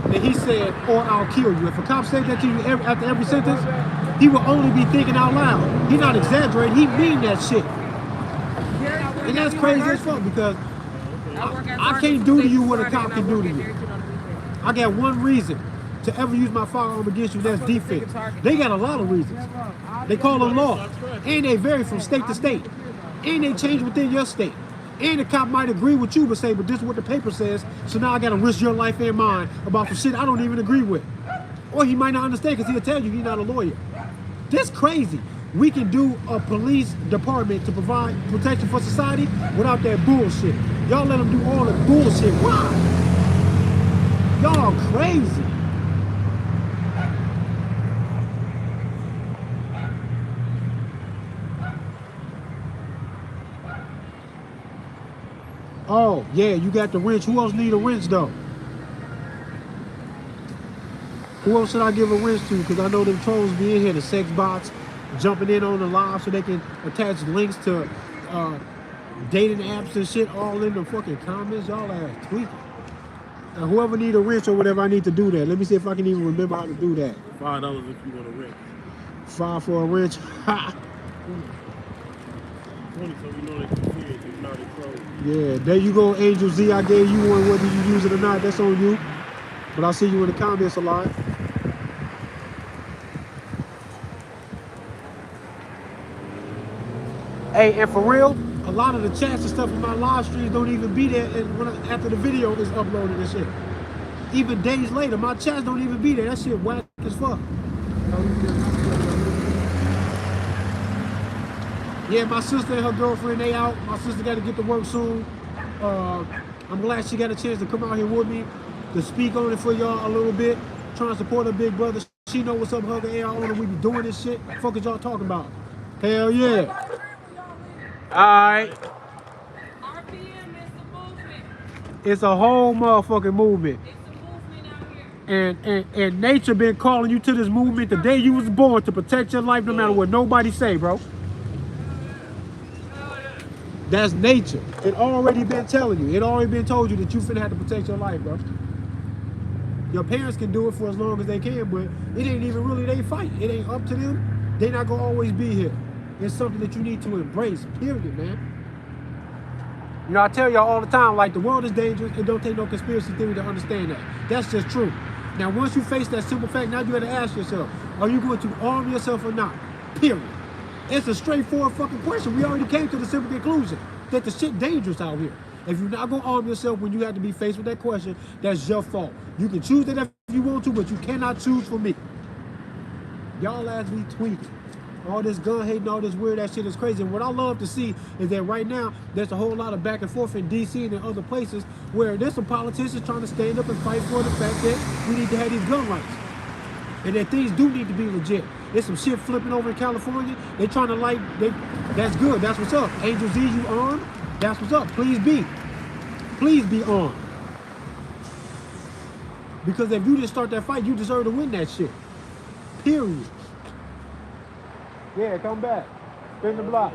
that he said, or I'll kill you. If a cop said that to you after every sentence, he will only be thinking out loud. He's not exaggerating, he mean that shit. And that's crazy as fuck, because I can't do to you what a cop can do to you. I got one reason to ever use my firearm against you, that's defense. They got a lot of reasons. They call them law. And they vary from state to state. And they change within your state. And the cop might agree with you, but say, but this is what the paper says, so now I gotta risk your life and mine about some shit I don't even agree with. Or he might not understand because he'll tell you he's not a lawyer. This crazy. We can do a police department to provide protection for society without that bullshit. Y'all let them do all the bullshit. Why? Y'all crazy. Oh, yeah, you got the wrench. Who else need a wrench, though? Who else should I give a wrench to? Because I know them trolls be in here, the sex bots, jumping in on the live so they can attach links to dating apps and shit all in the fucking comments. Y'all ass tweaking. Now, whoever need a wrench or whatever, I need to do that. Let me see if I can even remember how to do that. $5 if you want a wrench. 5 for a wrench. Ha! 20 so you know they can see it. It's not a troll. Yeah, there you go, Angel Z. I gave you one, whether you use it or not. That's on you. But I'll see you in the comments a lot. Hey, and for real, a lot of the chats and stuff in my live streams don't even be there and after the video is uploaded and shit. Even days later, my chats don't even be there. That shit whack as fuck. Yeah, my sister and her girlfriend, they out. My sister got to get to work soon. I'm glad she got a chance to come out here with me to speak on it for y'all a little bit. Trying to support her big brother. She know what's up, Hugger AR owner. We be doing this shit. Fuck is y'all talking about? Hell yeah. Alright. RPM is the movement. It's a whole motherfucking movement. It's a movement out here. And nature been calling you to this movement the day you was born to protect your life no matter what nobody say, bro. That's nature. It already been telling you. It already been told you that you finna have to protect your life, bro. Your parents can do it for as long as they can, but it ain't even really they fight. It ain't up to them. They not gonna always be here. It's something that you need to embrace, period, man. You know, I tell y'all all the time, like, the world is dangerous. It don't take no conspiracy theory to understand that. That's just true. Now, once you face that simple fact, now you gotta ask yourself, are you going to arm yourself or not? Period. It's a straightforward fucking question. We already came to the simple conclusion that the shit dangerous out here. If you're not gonna arm yourself when you have to be faced with that question, that's your fault. You can choose that if you want to, but you cannot choose for me. Y'all ass be tweaking. All this gun hate and all this weird ass shit is crazy. And what I love to see is that right now, there's a whole lot of back and forth in DC and in other places where there's some politicians trying to stand up and fight for the fact that we need to have these gun rights. And that things do need to be legit. There's some shit flipping over in California. They trying to that's good. That's what's up. Angel Z, you armed? That's what's up. Please be. Please be armed. Because if you didn't start that fight, you deserve to win that shit. Period. Yeah, come back. Spin the block.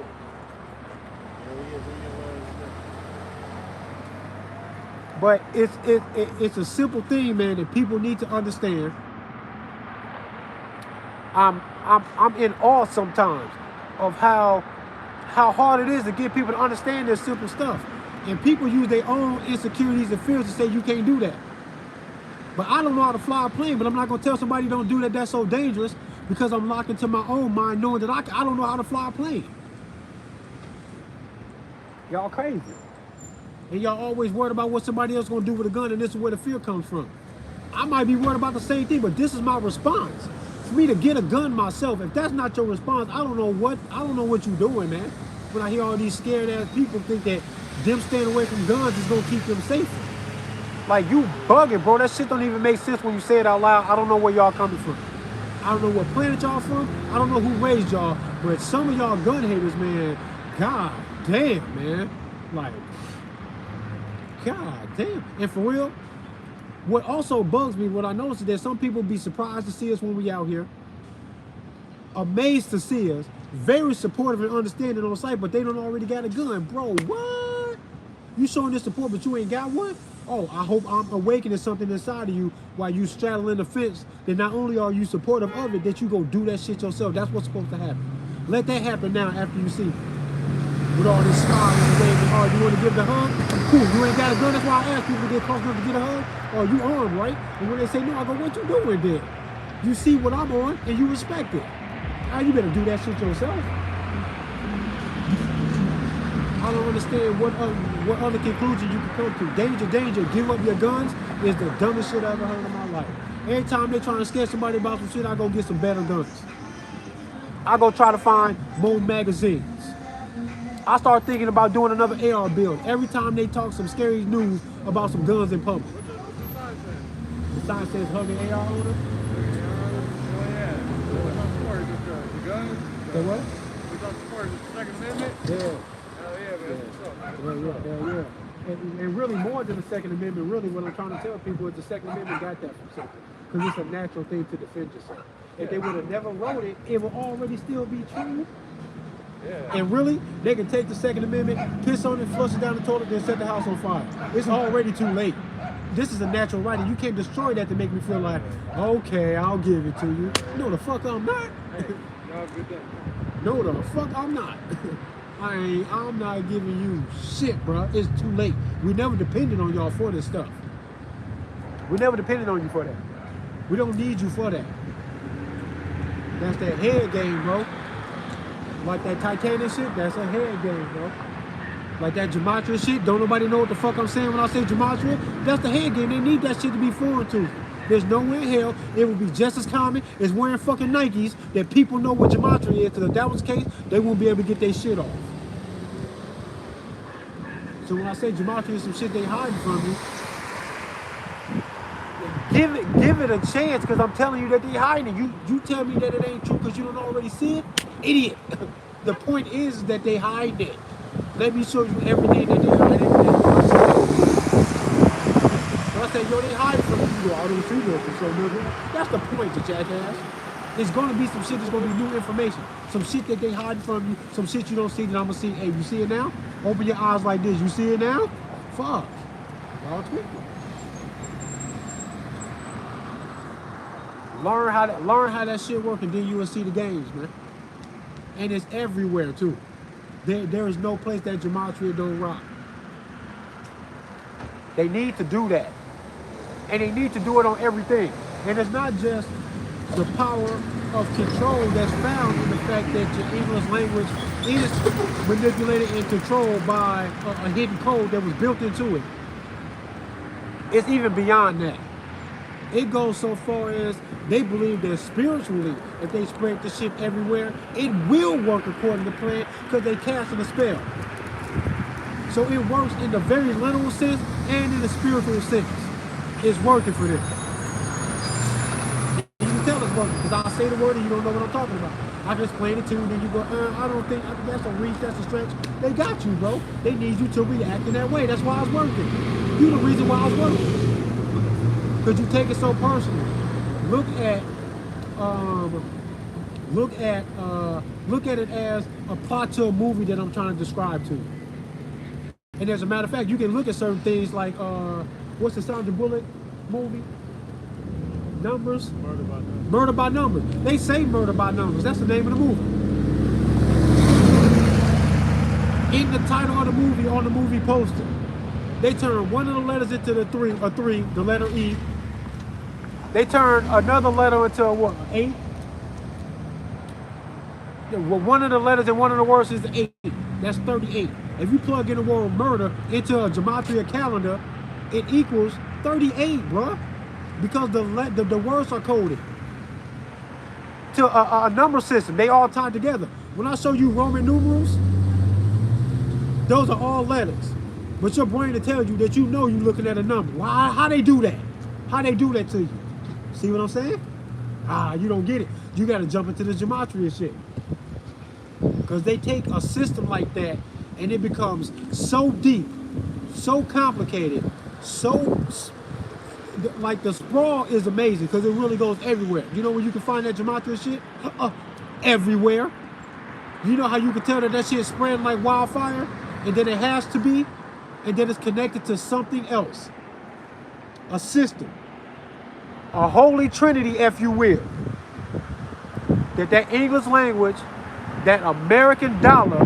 But it's a simple thing, man, that people need to understand. I'm in awe sometimes of how hard it is to get people to understand this simple stuff. And people use their own insecurities and fears to say you can't do that. But I don't know how to fly a plane, but I'm not gonna tell somebody don't do that, that's so dangerous, because I'm locked into my own mind knowing that I don't know how to fly a plane. Y'all crazy. And y'all always worried about what somebody else gonna do with a gun, and this is where the fear comes from. I might be worried about the same thing, but this is my response. For me to get a gun myself, if that's not your response, I don't know what you're doing, man. When I hear all these scared ass people think that them staying away from guns is gonna keep them safer. Like, you bugging, bro. That shit don't even make sense when you say it out loud. I don't know where y'all coming from. I don't know what planet y'all from. I don't know who raised y'all, but some of y'all gun haters, man, god damn, man. Like, god damn. And for real, what also bugs me, what I notice is that some people be surprised to see us when we out here, amazed to see us, very supportive and understanding on the site, but they don't already got a gun. Bro, what? You showing this support, but you ain't got one? Oh, I hope I'm awakening something inside of you while you straddling the fence, that not only are you supportive of it, that you go do that shit yourself. That's what's supposed to happen. Let that happen now after you see with all this smiling and waving hard. You want to give the hug? Cool, you ain't got a gun. That's why I ask people to get close enough to get a hug. Oh, you armed, right? And when they say no, I go, what you doing then? You see what I'm on and you respect it. Now you better do that shit yourself. I I don't understand what other conclusion you can come to. Danger, danger, give up your guns is the dumbest shit I ever heard in my life. Every time they trying to scare somebody about some shit, I go get some better guns. I go try to find more magazines. I start thinking about doing another AR build. Every time they talk some scary news about some guns in public. The sign says hugging AR on it. Oh yeah. The guns. The what? We got support the Second Amendment. Yeah. Hell yeah, man. Yeah. And really more than the Second Amendment, really what I'm trying to tell people is the Second Amendment got that from something. Because it's a natural thing to defend yourself. If they would have never wrote it, it would already still be true. Yeah. And really, they can take the Second Amendment, piss on it, flush it down the toilet, then set the house on fire. It's already too late. This is a natural right, and you can't destroy that to make me feel like, okay, I'll give it to you. No, the fuck I'm not. Y'all good day. No, the fuck I'm not. I'm not giving you shit, bro. It's too late. We never depended on y'all for this stuff. We never depended on you for that. We don't need you for that. That's that head game, bro. Like that Titanic shit, that's a head game, bro. Like that gematria shit, don't nobody know what the fuck I'm saying when I say gematria? That's the head game. They need that shit to be foreign to them. There's nowhere in hell it would be just as common as wearing fucking Nikes that people know what gematria is, because if that was the case, they won't be able to get their shit off. So when I say gematria is some shit they hiding from you, give it a chance, because I'm telling you that they hiding it. You tell me that it ain't true because you don't already see it? Idiot. The point is that they hide it. Let me show you everything that they hide. So I say, yo, they hide from you. You go, I don't see nothing. So nigga, that's the point, you jackass. There's gonna be some shit that's gonna be new information. Some shit that they hide from you, some shit you don't see that I'm gonna see. Hey, you see it now? Open your eyes like this. You see it now? Fuck. Y'all tweaking. Learn how that shit work, and then you will see the games, man. And it's everywhere too. There is no place that gematria don't rock. They need to do that. And they need to do it on everything. And it's not just the power of control that's found in the fact that your English language is manipulated and controlled by a hidden code that was built into it. It's even beyond that. It goes so far as they believe that spiritually, if they spread the shit everywhere, it will work according to plan because they casting a spell. So it works in the very literal sense and in the spiritual sense. It's working for them. You can tell it's working because I'll say the word and you don't know what I'm talking about. I can explain it to you and then you go, I think that's a reach, that's a stretch. They got you, bro. They need you to react in that way. That's why it's working. You the reason why it's working. Because you take it so personally. Look at it as a plot to a movie that I'm trying to describe to you. And as a matter of fact, you can look at certain things like what's the Sandra Bullock movie? Numbers? Murder by Numbers. Murder by Numbers. They say Murder by Numbers. That's the name of the movie. In the title of the movie, on the movie poster, they turn one of the letters into the three, the letter E. They turn another letter into a what? 8? Well, one of the letters in one of the words is 8. That's 38. If you plug in the word murder into a gematria calendar, it equals 38, bruh. Because the words are coded to a number system. They all tied together. When I show you Roman numerals, those are all letters. But your brain will tell you that you know you're looking at a number. Why? How they do that? How they do that to you? See what I'm saying? You don't get it. You got to jump into the gematria shit. Because they take a system like that and it becomes so deep, so complicated, so, like the sprawl is amazing because it really goes everywhere. You know where you can find that gematria shit? Everywhere. You know how you can tell that shit's spreading like wildfire? And then it has to be, and then it's connected to something else. A system. A holy trinity, if you will. That English language, that American dollar,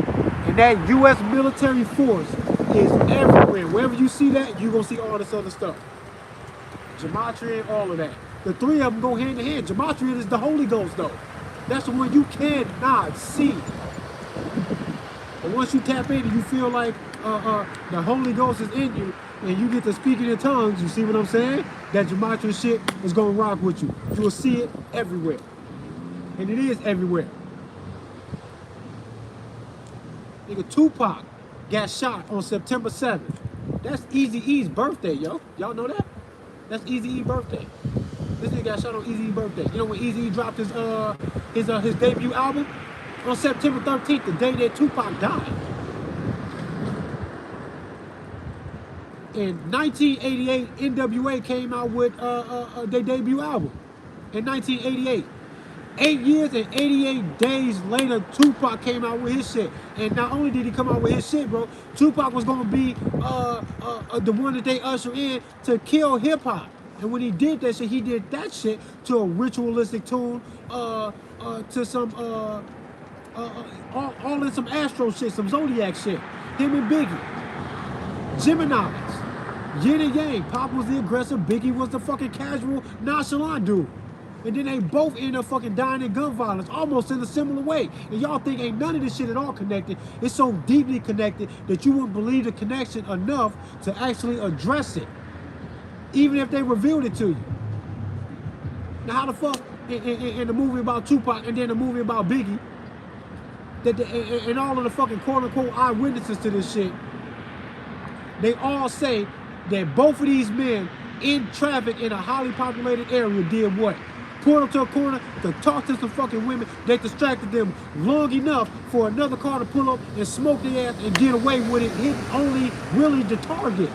and that U.S. military force is everywhere. Wherever you see that, you're going to see all this other stuff. Gematria and all of that. The three of them go hand in hand. Gematria is the Holy Ghost, though. That's the one you cannot see. The And once you tap in and you feel like the Holy Ghost is in you and you get to speaking in tongues, you see what I'm saying? That gematria shit is gonna rock with you. You will see it everywhere. And it is everywhere. Nigga, Tupac got shot on September 7th. That's Eazy-E's birthday, yo. Y'all know that? That's Eazy-E's birthday. This nigga got shot on Eazy-E's birthday. You know when Eazy-E dropped his debut album? On September 13th, the day that Tupac died. In 1988, NWA came out with their debut album. In 1988. 8 years and 88 days later, Tupac came out with his shit. And not only did he come out with his shit, bro, Tupac was gonna be the one that they usher in to kill hip hop. And when he did that shit, he did that shit to a ritualistic tune, to some all in some Astro shit, some Zodiac shit. Him and Biggie, Gemini's, Yin and Yang. Pop was the aggressive, Biggie was the fucking casual, nonchalant dude. And then they both end up fucking dying in gun violence, almost in a similar way. And y'all think ain't none of this shit at all connected. It's so deeply connected that you wouldn't believe the connection enough to actually address it, even if they revealed it to you. Now how the fuck in the movie about Tupac and then the movie about Biggie, and all of the fucking quote-unquote eyewitnesses to this shit, they all say that both of these men in traffic in a highly populated area did what? Pulled up to a corner to talk to some fucking women. They distracted them long enough for another car to pull up and smoke their ass and get away with it, hit only really the target.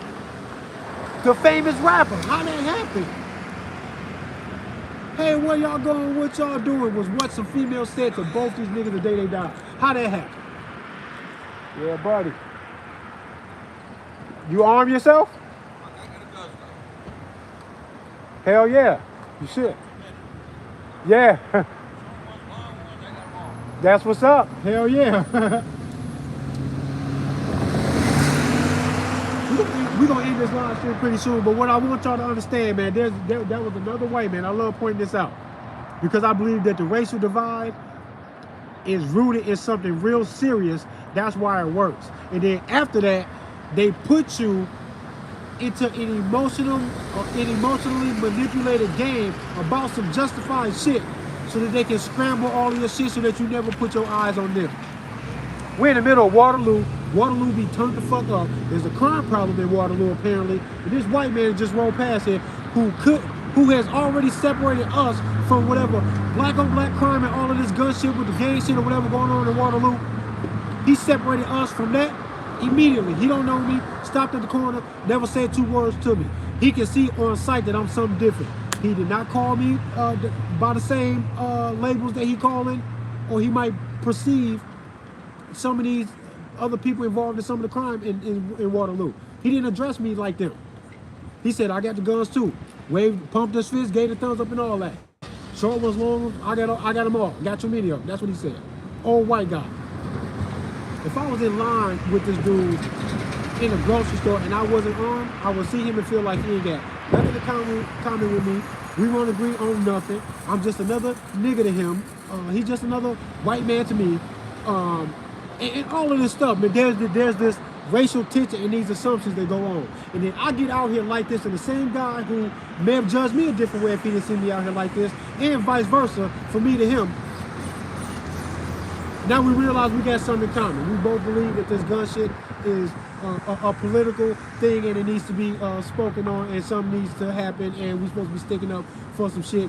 The famous rapper. How that happened? Hey, where y'all going? What y'all doing? Was what some females said to both these niggas the day they died. How that happened? Yeah, buddy. You arm yourself? Hell yeah. You should. Yeah. That's what's up. Hell yeah. We're going to end this live stream pretty soon, but what I want y'all to understand, man, that was another way, man. I love pointing this out because I believe that the racial divide is rooted in something real serious. That's why it works. And then after that, they put you into an emotionally manipulated game about some justified shit so that they can scramble all of your shit so that you never put your eyes on them. We're in the middle of Waterloo. Waterloo be turned the fuck up. There's a crime problem in Waterloo apparently. And this white man just rolled past here who has already separated us from whatever black on black crime and all of this gun shit with the gang shit or whatever going on in Waterloo. He separated us from that immediately. He don't know me, stopped at the corner, never said 2 words to me. He can see on sight that I'm something different. He did not call me by the same labels that he calling, or he might perceive some of these other people involved in some of the crime in Waterloo. He didn't address me like them. He said, I got the guns too. Waved, pumped his fist, gave the thumbs up and all that. Short ones, long ones, I got them all. Got too many of them. That's what he said. Old white guy. If I was in line with this dude in a grocery store and I wasn't armed, I would see him and feel like he ain't got nothing to comment with me. We won't agree on nothing. I'm just another nigga to him. He's just another white man to me. And all of this stuff. But there's this racial tension and these assumptions that go on. And then I get out here like this, and the same guy who may have judged me a different way if he didn't see me out here like this, and vice versa, for me to him. Now we realize we got something in common. We both believe that this gun shit is a political thing and it needs to be spoken on and something needs to happen and we're supposed to be sticking up for some shit,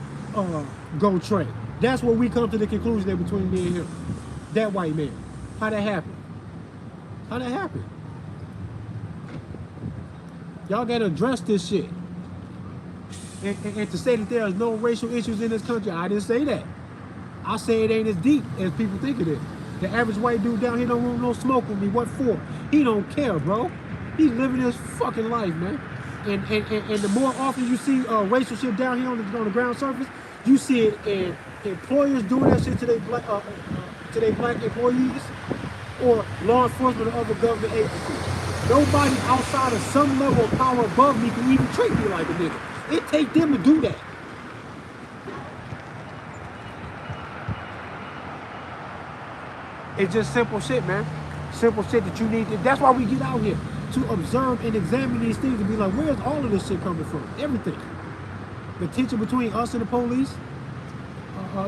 go trade. That's what we come to the conclusion that between me and him. That white man. How that happened? How that happened? Y'all gotta address this shit. And to say that there is no racial issues in this country, I didn't say that. I say it ain't as deep as people think it is. The average white dude down here don't want no smoke with me. What for? He don't care, bro. He's living his fucking life, man. And the more often you see racial shit down here on the ground surface, you see it in employers doing that shit to their black employees or law enforcement or other government agencies. Nobody outside of some level of power above me can even treat me like a nigga. It take them to do that. It's just simple shit, man. Simple shit that you need. That's why we get out here, to observe and examine these things and be like, where's all of this shit coming from? Everything. The tension between us and the police,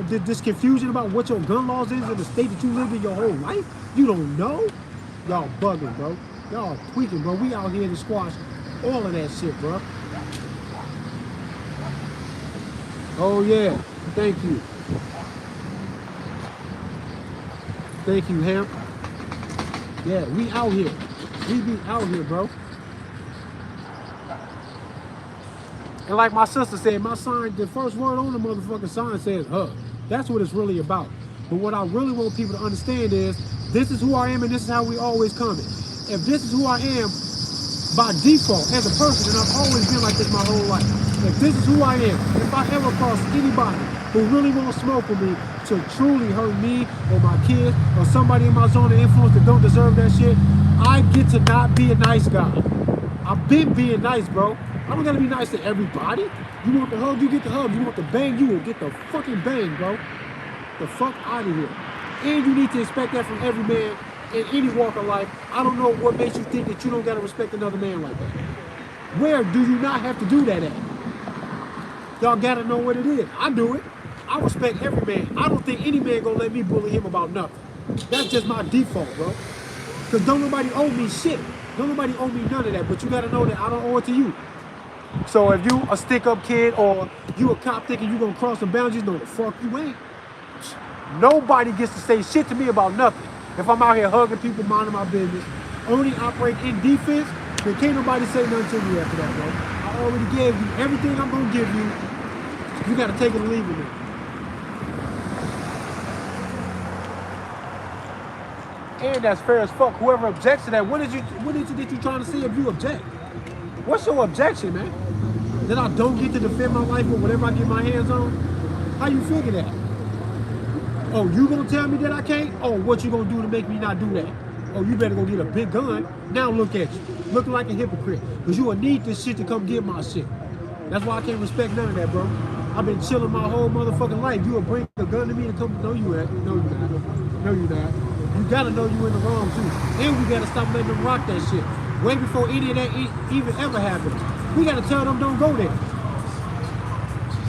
this confusion about what your gun laws is in the state that you lived in your whole life. You don't know? Y'all bugging, bro. Y'all tweaking, bro. We out here to squash all of that shit, bro. Oh yeah, thank you. Thank you, Hemp. Yeah, we out here. We be out here, bro. And like my sister said, my sign, the first word on the motherfucking sign says hug. That's what it's really about. But what I really want people to understand is, this is who I am and this is how we always coming. If this is who I am by default as a person, and I've always been like this my whole life. If this is who I am, if I ever cross anybody who really won't smoke with me to truly hurt me or my kids or somebody in my zone of influence that don't deserve that shit, I get to not be a nice guy. I've been being nice, bro. I don't gotta be nice to everybody. You want the hug, you get the hug. You want the bang, you will get the fucking bang, bro. The fuck out of here. And you need to expect that from every man in any walk of life. I don't know what makes you think that you don't gotta respect another man like that. Where do you not have to do that at? Y'all gotta know what it is. I do it. I respect every man. I don't think any man gonna let me bully him about nothing. That's just my default, bro. Cause don't nobody owe me shit. Don't nobody owe me none of that. But you gotta know that I don't owe it to you. So if you a stick-up kid or you a cop thinking you gonna cross the boundaries, no the fuck you ain't. Nobody gets to say shit to me about nothing. If I'm out here hugging people, minding my business, only operate in defense, then can't nobody say nothing to me after that, bro. I already gave you everything I'm gonna give you. You gotta take it or leave it now. And that's fair as fuck. Whoever objects to that, what is you trying to see if you object? What's your objection, man? That I don't get to defend my life or whatever I get my hands on? How you figure that? Oh, you gonna tell me that I can't? Oh, what you gonna do to make me not do that? Oh, you better go get a big gun. Now look at you, looking like a hypocrite. Because you will need this shit to come get my shit. That's why I can't respect none of that, bro. I've been chilling my whole motherfucking life. You will bring a gun to me to come, no you ain't. No you not. No you not. You gotta know you in the wrong too. And we gotta stop letting them rock that shit. Way before any of that even ever happened. We gotta tell them don't go there.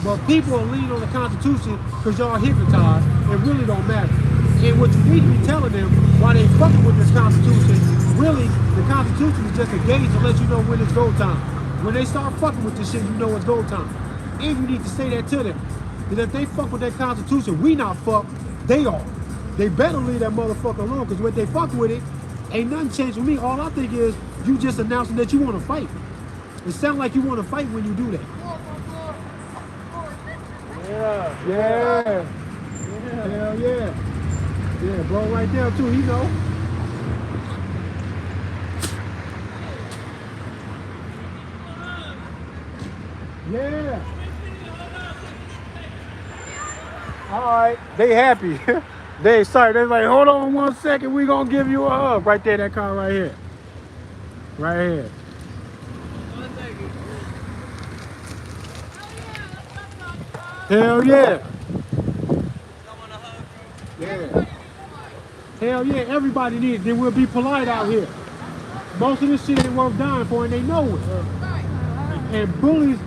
But people are leaning on the Constitution because y'all hypnotized. It really don't matter. And what you need to be telling them why they fucking with this Constitution, really, the Constitution is just a gauge to let you know when it's go time. When they start fucking with this shit, you know it's go time. And you need to say that to them. That if they fuck with that Constitution, we not fuck, they are. They better leave that motherfucker alone, because when they fuck with it, ain't nothing changed with me. All I think is you just announcing that you want to fight. It sounds like you want to fight when you do that. Yeah. Hell yeah. Yeah, bro, right there too, he know. Yeah. All right, they happy. They excited. They're like, hold on 1 second, we gonna give you a hug. Right there, that car right here. Right here. Hell yeah. Yeah. Hell yeah, everybody needs it. Then we'll be polite out here. Most of this shit ain't worth dying for, and they know it. And bullies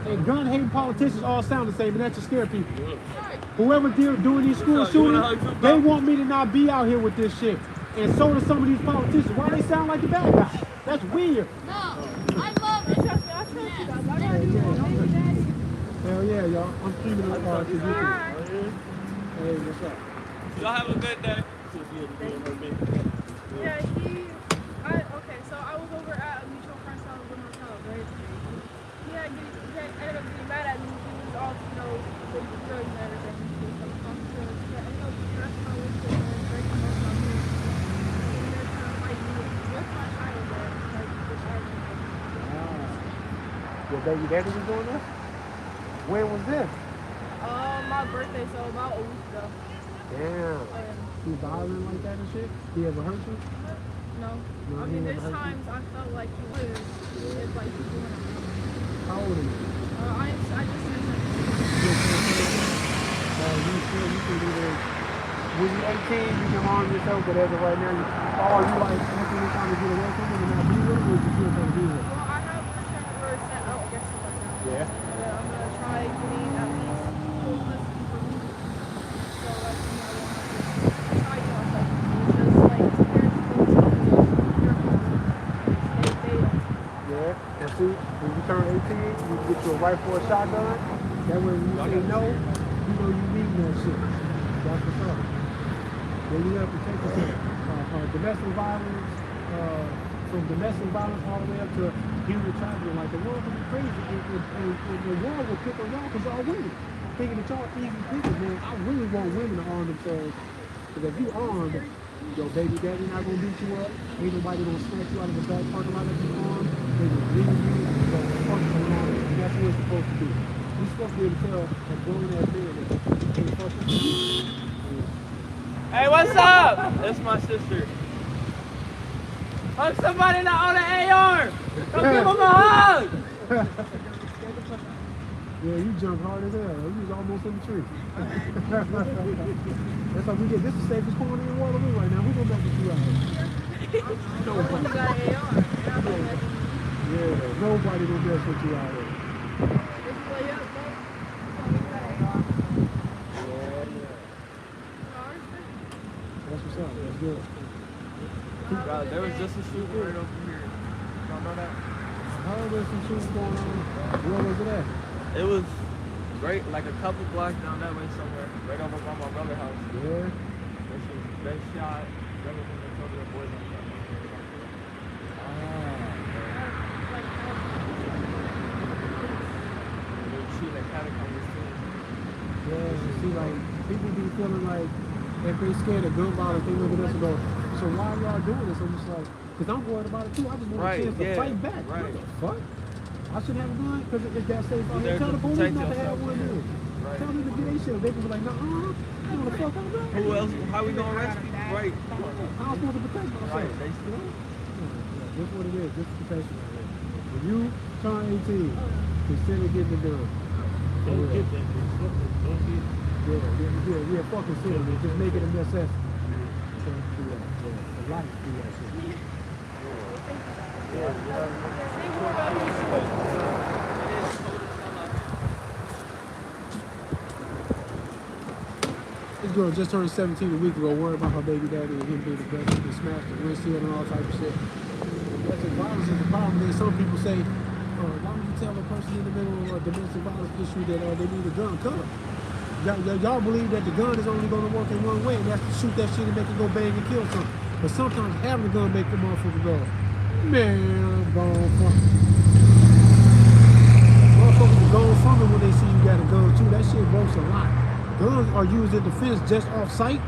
and gun-hating politicians all sound the same, and that just scare people. Whoever doing these school shootings, they want me to not be out here with this shit. And so do some of these politicians. Why they sound like the bad guys? That's weird. No, I love it. Trust me, I trust you guys. I gotta do it. Hell yeah, y'all. I'm keeping it to you. Hey, what's up? Y'all have a good day. Yeah, okay, so I was over at a mutual friend's house with my child, right? He ended up getting mad at me. He was all, the girl you met or something. Yeah, ended up dressing my way to and breaking most of my hair. And they're trying to fight me with my child there. Like, this argument. Your baby daddy was doing this? When was this? My birthday, so about a week ago. Damn. He violent like that and shit? He ever hurt you? No. I mean, there's times I felt like he was. It's like he's doing it. How old are you? I just turned 17. You feel when you're 18, you can harm yourself, but as of right now, are you like actually trying to get away from it and not be with it, or you still trying to be with it? Well, I have a temporary set out against it right now. Yeah. And I'm gonna try getting at least full custody for me. So like, you know, I won't have to try to myself. It's just like his parents always tell me to be careful. They don't. Yeah. And see, when you turn 18, you can get you a rifle or a shotgun. That way, when you say no, you know you need that shit. That's what's up. Then you have to take yourself. Domestic violence, from domestic violence all the way up to human trafficking. Like the world can be crazy, and the world will pick on y'all because y'all women. Thinking that y'all easy people, man. I really want women to arm themselves. Because if you armed, your baby daddy not gonna beat you up. Ain't nobody gonna snatch you out of the back parking lot if you armed. They gonna leave you. So fuck the law. And that's what it's supposed to do. We're supposed to be able to tell a grown ass man that you can't fuck with me. Hey, what's up? That's my sister. Hug somebody not on the AR. Come give him a hug. Yeah, you jump hard as hell. You was almost in the tree. That's how we get. This is the safest corner in Waterloo right now. We're gonna mess with you out here. Nobody. You got an AR. Yeah, nobody gonna mess with you out here. Just play up, bro. You got an AR. That's what's up. That's good. Bro, there was just a shooting right over here. Y'all know that? I heard there's some shooting going on. Where was it at? It was right, like a couple blocks down that way somewhere, right over by my brother's house. Yeah. They shot. That was when they told their boys on that. They were shooting at catacombs too. Yeah, you see, like, people be feeling like if they scared of gun violence, they look at us and go, so why are y'all doing this? I'm just like, because I'm worried about it too. I just want a chance to fight back. Right. What the fuck? I shouldn't have a gun because it's that safe out here. There Tell to the police protect not to have yourself, one yeah. then. Right. Tell them to get their shit. They can be like, nah, I want to fuck up. Who else? How we gonna arrest people? Right. I'm supposed to protect myself. Right. You know? Yeah, this is what it is. This is protection right here. When you turn 18, consider getting the gun. Don't get that. Don't get it. Yeah, fucking serious. Just make it a necessity. Can't do that. Yeah, a life do that shit. This girl just turned 17 a week ago, worried about her baby daddy and him being aggressive and smashed the windshield and all type of shit. Domestic violence is the problem. Then some people say, why would you tell a person in the middle of a domestic violence issue that they need a gun? Come on. Y'all believe that the gun is only going to work in one way, and that's to shoot that shit and make it go bang and kill something. But sometimes having a gun make the motherfucker go, man, I'm gone from it. Motherfuckers are going from it when they see you got a gun too. That shit works a lot. Guns are used in defense just off site.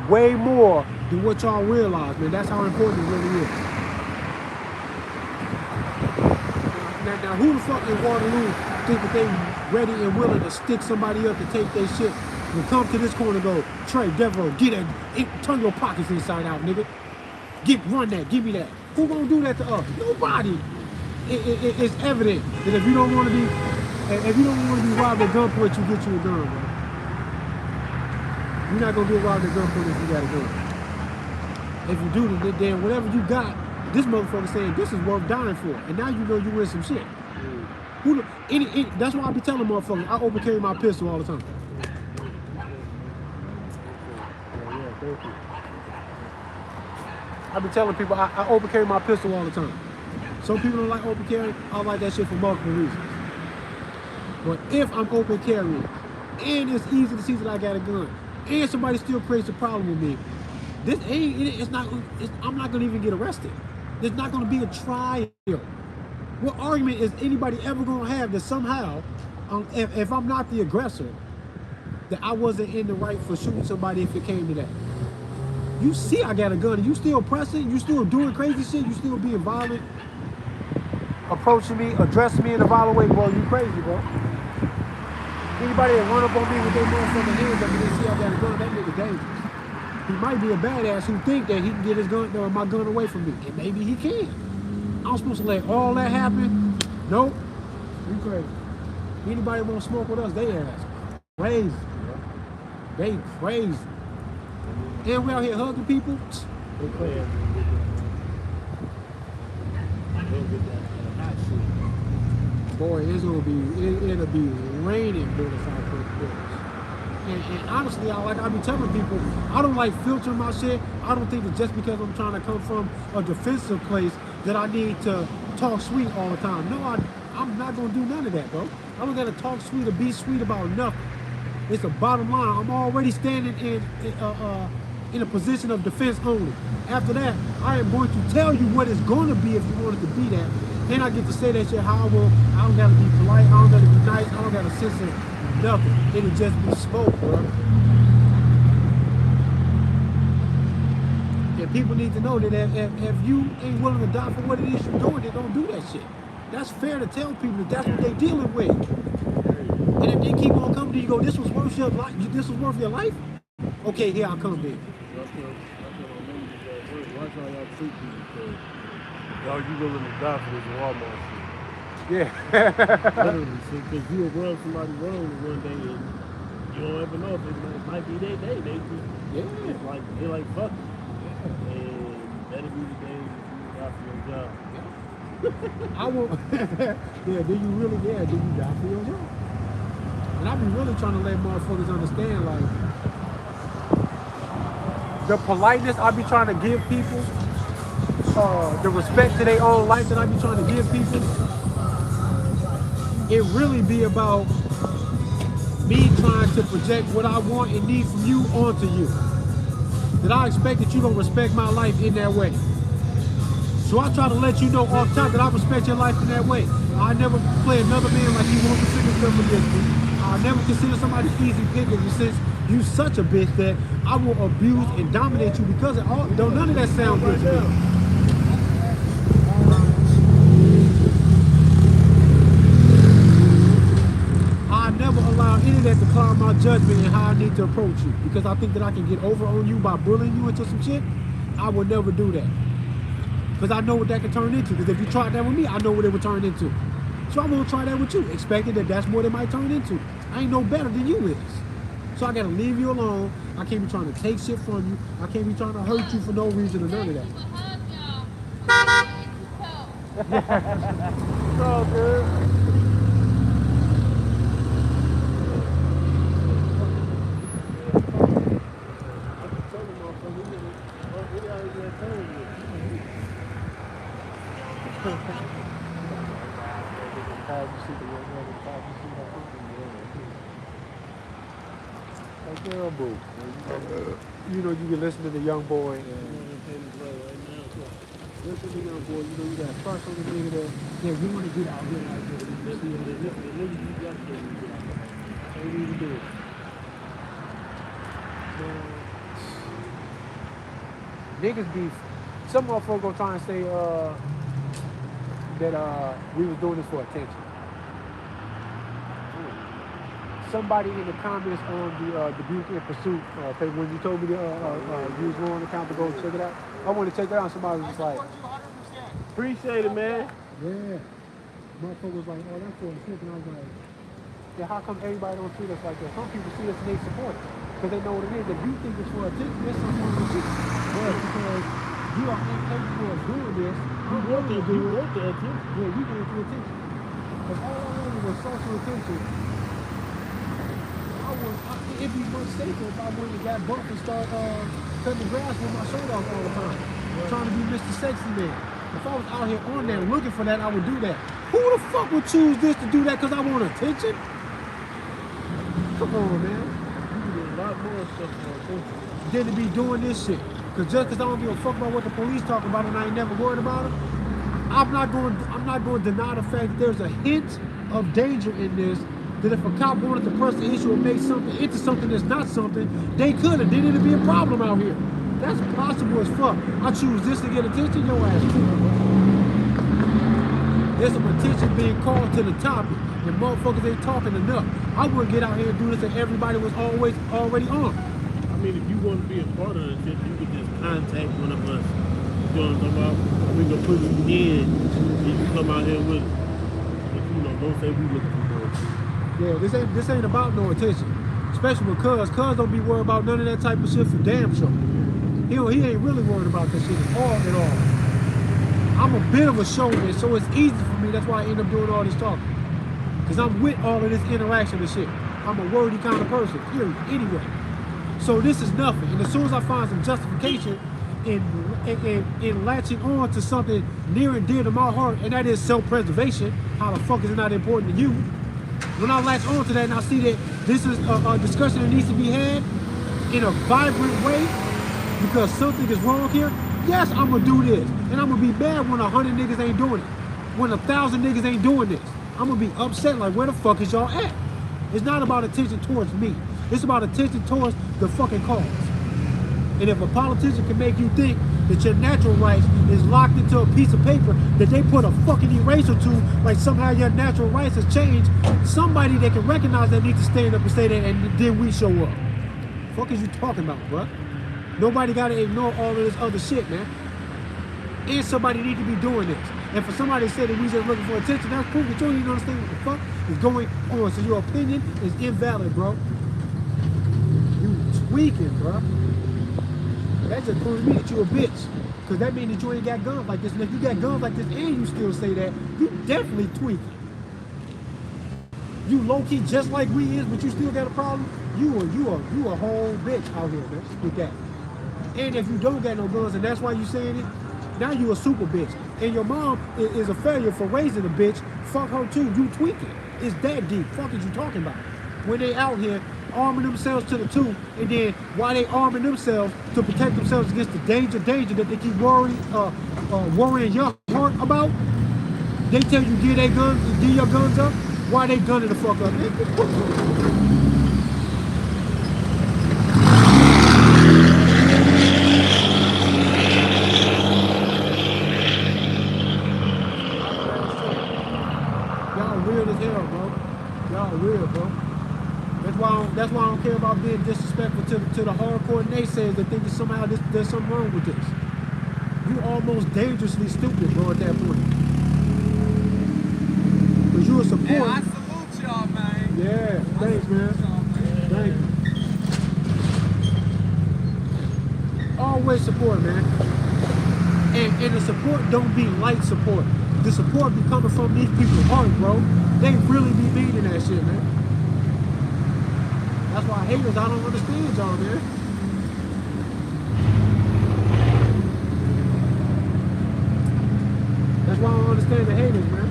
Way more than what y'all realize, man. That's how important it really is. Now who the fuck in Waterloo think that they ready and willing to stick somebody up to take their shit and come to this corner and go, Trey, Devereaux, get that, turn your pockets inside out, nigga. Run that, give me that. Who gonna do that to us? Nobody. It's evident that if you don't want to be robbed at gunpoint, you get you a gun, bro. You're not gonna get robbed at gunpoint if you got a gun. If you do, then whatever you got, this motherfucker saying this is worth dying for, and now you know you in some shit. That's why I be telling motherfuckers I open carry my pistol all the time. Yeah, thank you. I be telling people I open carry my pistol all the time. Some people don't like open carry. I like that shit for multiple reasons. But if I'm open carrying, and it's easy to see that I got a gun, and somebody still creates a problem with me, I'm not gonna even get arrested. There's not gonna be a trial. What argument is anybody ever gonna have that somehow, if I'm not the aggressor, that I wasn't in the right for shooting somebody if it came to that? You see I got a gun, and you still pressing, you still doing crazy shit, you still being violent, approaching me, addressing me in a violent way, bro, you crazy, bro. Anybody that run up on me with their motherfucking hands up and they see I got a gun, that nigga dangerous. He might be a badass who think that he can get his gun or my gun away from me, and maybe he can. I'm supposed to let all that happen? Nope. You crazy. Anybody want to smoke with us, they ass crazy, bro. They crazy. And we out here hugging people. They crazy. They'll get that hot shit. Boy, it'll be raining during the Southwest Bills. And honestly, I be telling people, I don't like filtering my shit. I don't think that just because I'm trying to come from a defensive place that I need to talk sweet all the time. No, I'm not gonna do none of that, bro. I don't gotta talk sweet or be sweet about nothing. It's the bottom line. I'm already standing in a position of defense only. After that, I am going to tell you what it's going to be if you want it to be that. Then I get to say that shit how I will. I don't gotta be polite. I don't gotta be nice. I don't gotta censor nothing. It'll just be smoke, bro. And people need to know that if you ain't willing to die for what it is you're doing, then don't do that shit. That's fair to tell people that that's what they're dealing with. And if they keep on coming to you, go, this was worth your life. This was worth your life. Okay, here I come then. That's what watch how y'all treat people, because y'all, you willing to die for this Walmart shit. Yeah. Literally, because you will run somebody wrong one day and you don't ever know if it might be their day. They just, it's like, they like, fuck it. And that'll be the day that you die for your job. I will. Yeah, do you really? Yeah, do you die for your job? And I be really trying to let motherfuckers understand, like, the politeness I be trying to give people, the respect to their own life that I be trying to give people, it really be about me trying to project what I want and need from you onto you. That I expect that you don't respect my life in that way. So I try to let you know off top that I respect your life in that way. I never play another man like you want to figure stuff against me. I never consider somebody easy pickings, since you such a bitch that I will abuse and dominate you because of all. Though none of that sounds good to me. I never allow any of that to cloud my judgment and how I need to approach you, because I think that I can get over on you by bullying you into some shit. I would never do that. Because I know what that could turn into. Because if you tried that with me, I know what it would turn into. So I'm going to try that with you, expecting that that's what it might turn into. I ain't no better than you is. So I got to leave you alone. I can't be trying to take shit from you. I can't be trying to hurt you for no reason or none of that. It's all good. You know, you can listen to the young boy and listen to the young boy, you know, you got to start on the nigga that, yeah, you want to get out here like this. You see what they can't even do it. Niggas be, some motherfuckers gonna try and say that we was doing this for attention. Somebody in the comments on the Beauty and Pursuit page, when you told me to use one account to go check it out, I wanted to check that out. Somebody was just like, appreciate it, man. yeah. Motherfucker was like, oh, that's for attention. I was like, yeah, how come everybody don't treat us like that? Some people see us and they support it because they know what it is. If you think it's for attention, there's something wrong with you. But because you are incapable of doing this, you want to do it. attention. Yeah, you want the attention. If all I wanted was social attention, it'd be much safer if I went and got bumped and start cutting the grass with my shirt off all the time. Trying to be Mr. Sexy Man. If I was out here on there looking for that, I would do that. Who the fuck would choose this to do that because I want attention? Come on, man. You can do a lot more stuff for attention. Than to be doing this shit. Because just because I don't give a fuck about what the police talk about and I ain't never worried about it, I'm not going to deny the fact that there's a hint of danger in this. That if a cop wanted to press the issue and make something into something that's not something, they could, and then it'd be a problem out here. That's possible as fuck. I choose this to get attention, your ass too. There's some attention being called to the topic, and motherfuckers ain't talking enough. I wouldn't get out here and do this if everybody was always already on. I mean, if you want to be a part of the attention, you can just contact one of us. You know what I'm talking about? We can put you in, and you come out here with it. But, you know, don't say we looking for more attention. Yeah, this ain't about no attention. Especially with Cuz. Cuz don't be worried about none of that type of shit for damn sure. He ain't really worried about that shit at all. I'm a bit of a showman, so it's easy for me. That's why I end up doing all this talking. Because I'm with all of this interaction and shit. I'm a wordy kind of person, period. Anyway. So this is nothing. And as soon as I find some justification in latching on to something near and dear to my heart, and that is self-preservation, how the fuck is it not important to you? When I latch on to that and I see that this is a discussion that needs to be had in a vibrant way because something is wrong here, yes, I'm gonna do this. And I'm gonna be mad when 100 niggas ain't doing it. When 1,000 niggas ain't doing this. I'm gonna be upset like, where the fuck is y'all at? It's not about attention towards me. It's about attention towards the fucking cause. And if a politician can make you think that your natural rights is locked into a piece of paper that they put a fucking eraser to, like somehow your natural rights has changed, somebody that can recognize that needs to stand up and say that, and then we show up. The fuck is you talking about, bruh? Nobody gotta ignore all of this other shit, man. And somebody need to be doing this. And for somebody to say that we just looking for attention, that's proof that you don't even understand what the fuck is going on. So your opinion is invalid, bro. You tweaking, bro. That just proves to me that you a bitch. Because that means that you ain't got guns like this. And if you got guns like this and you still say that, you definitely tweaking. You low-key just like we is, but you still got a problem. You a whole bitch out here, man, with that. And if you don't got no guns and that's why you saying it, now you a super bitch. And your mom is a failure for raising a bitch. Fuck her too. You tweaking. It's that deep. Fuck is you talking about? When they out here arming themselves to the tooth, and then while they arming themselves to protect themselves against the danger that they keep worrying your heart about, they tell you give your guns up. Why they gunning the fuck up? Y'all weird as hell, bro. Y'all weird, bro. That's why I don't care about being disrespectful to the hardcore naysayers that think that somehow there's something wrong with this. You almost dangerously stupid, bro, at that point. Because you a support. Hey, I salute y'all, man. Yeah, thanks, man. Thank you. Always support, man. And the support don't be light support. The support be coming from these people's heart, bro. They really be meaning that shit, man. That's why haters, I don't understand y'all, man. That's why I don't understand the haters, man.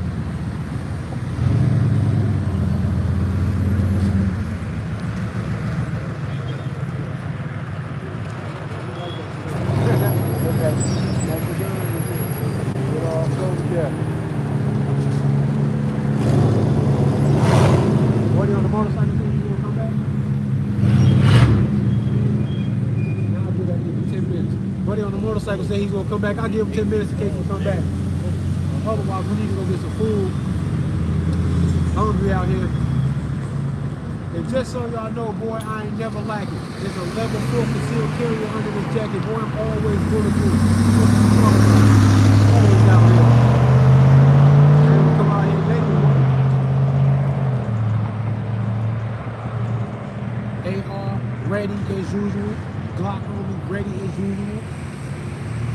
What are you on the motorcycle? You gonna come back? I'll do that in 10 minutes. Buddy on the motorcycle said he's gonna come back. I'll give him 10 minutes in case he come back. Otherwise, we need to go get some food. Hungry out here. And just so y'all know, boy, I ain't never lacking. There's a level 4 concealed carrier under this jacket. Boy, I'm always bulletproof. Always out here. I ain't come out here lately, boy. AR ready as usual. Glock on me ready as usual.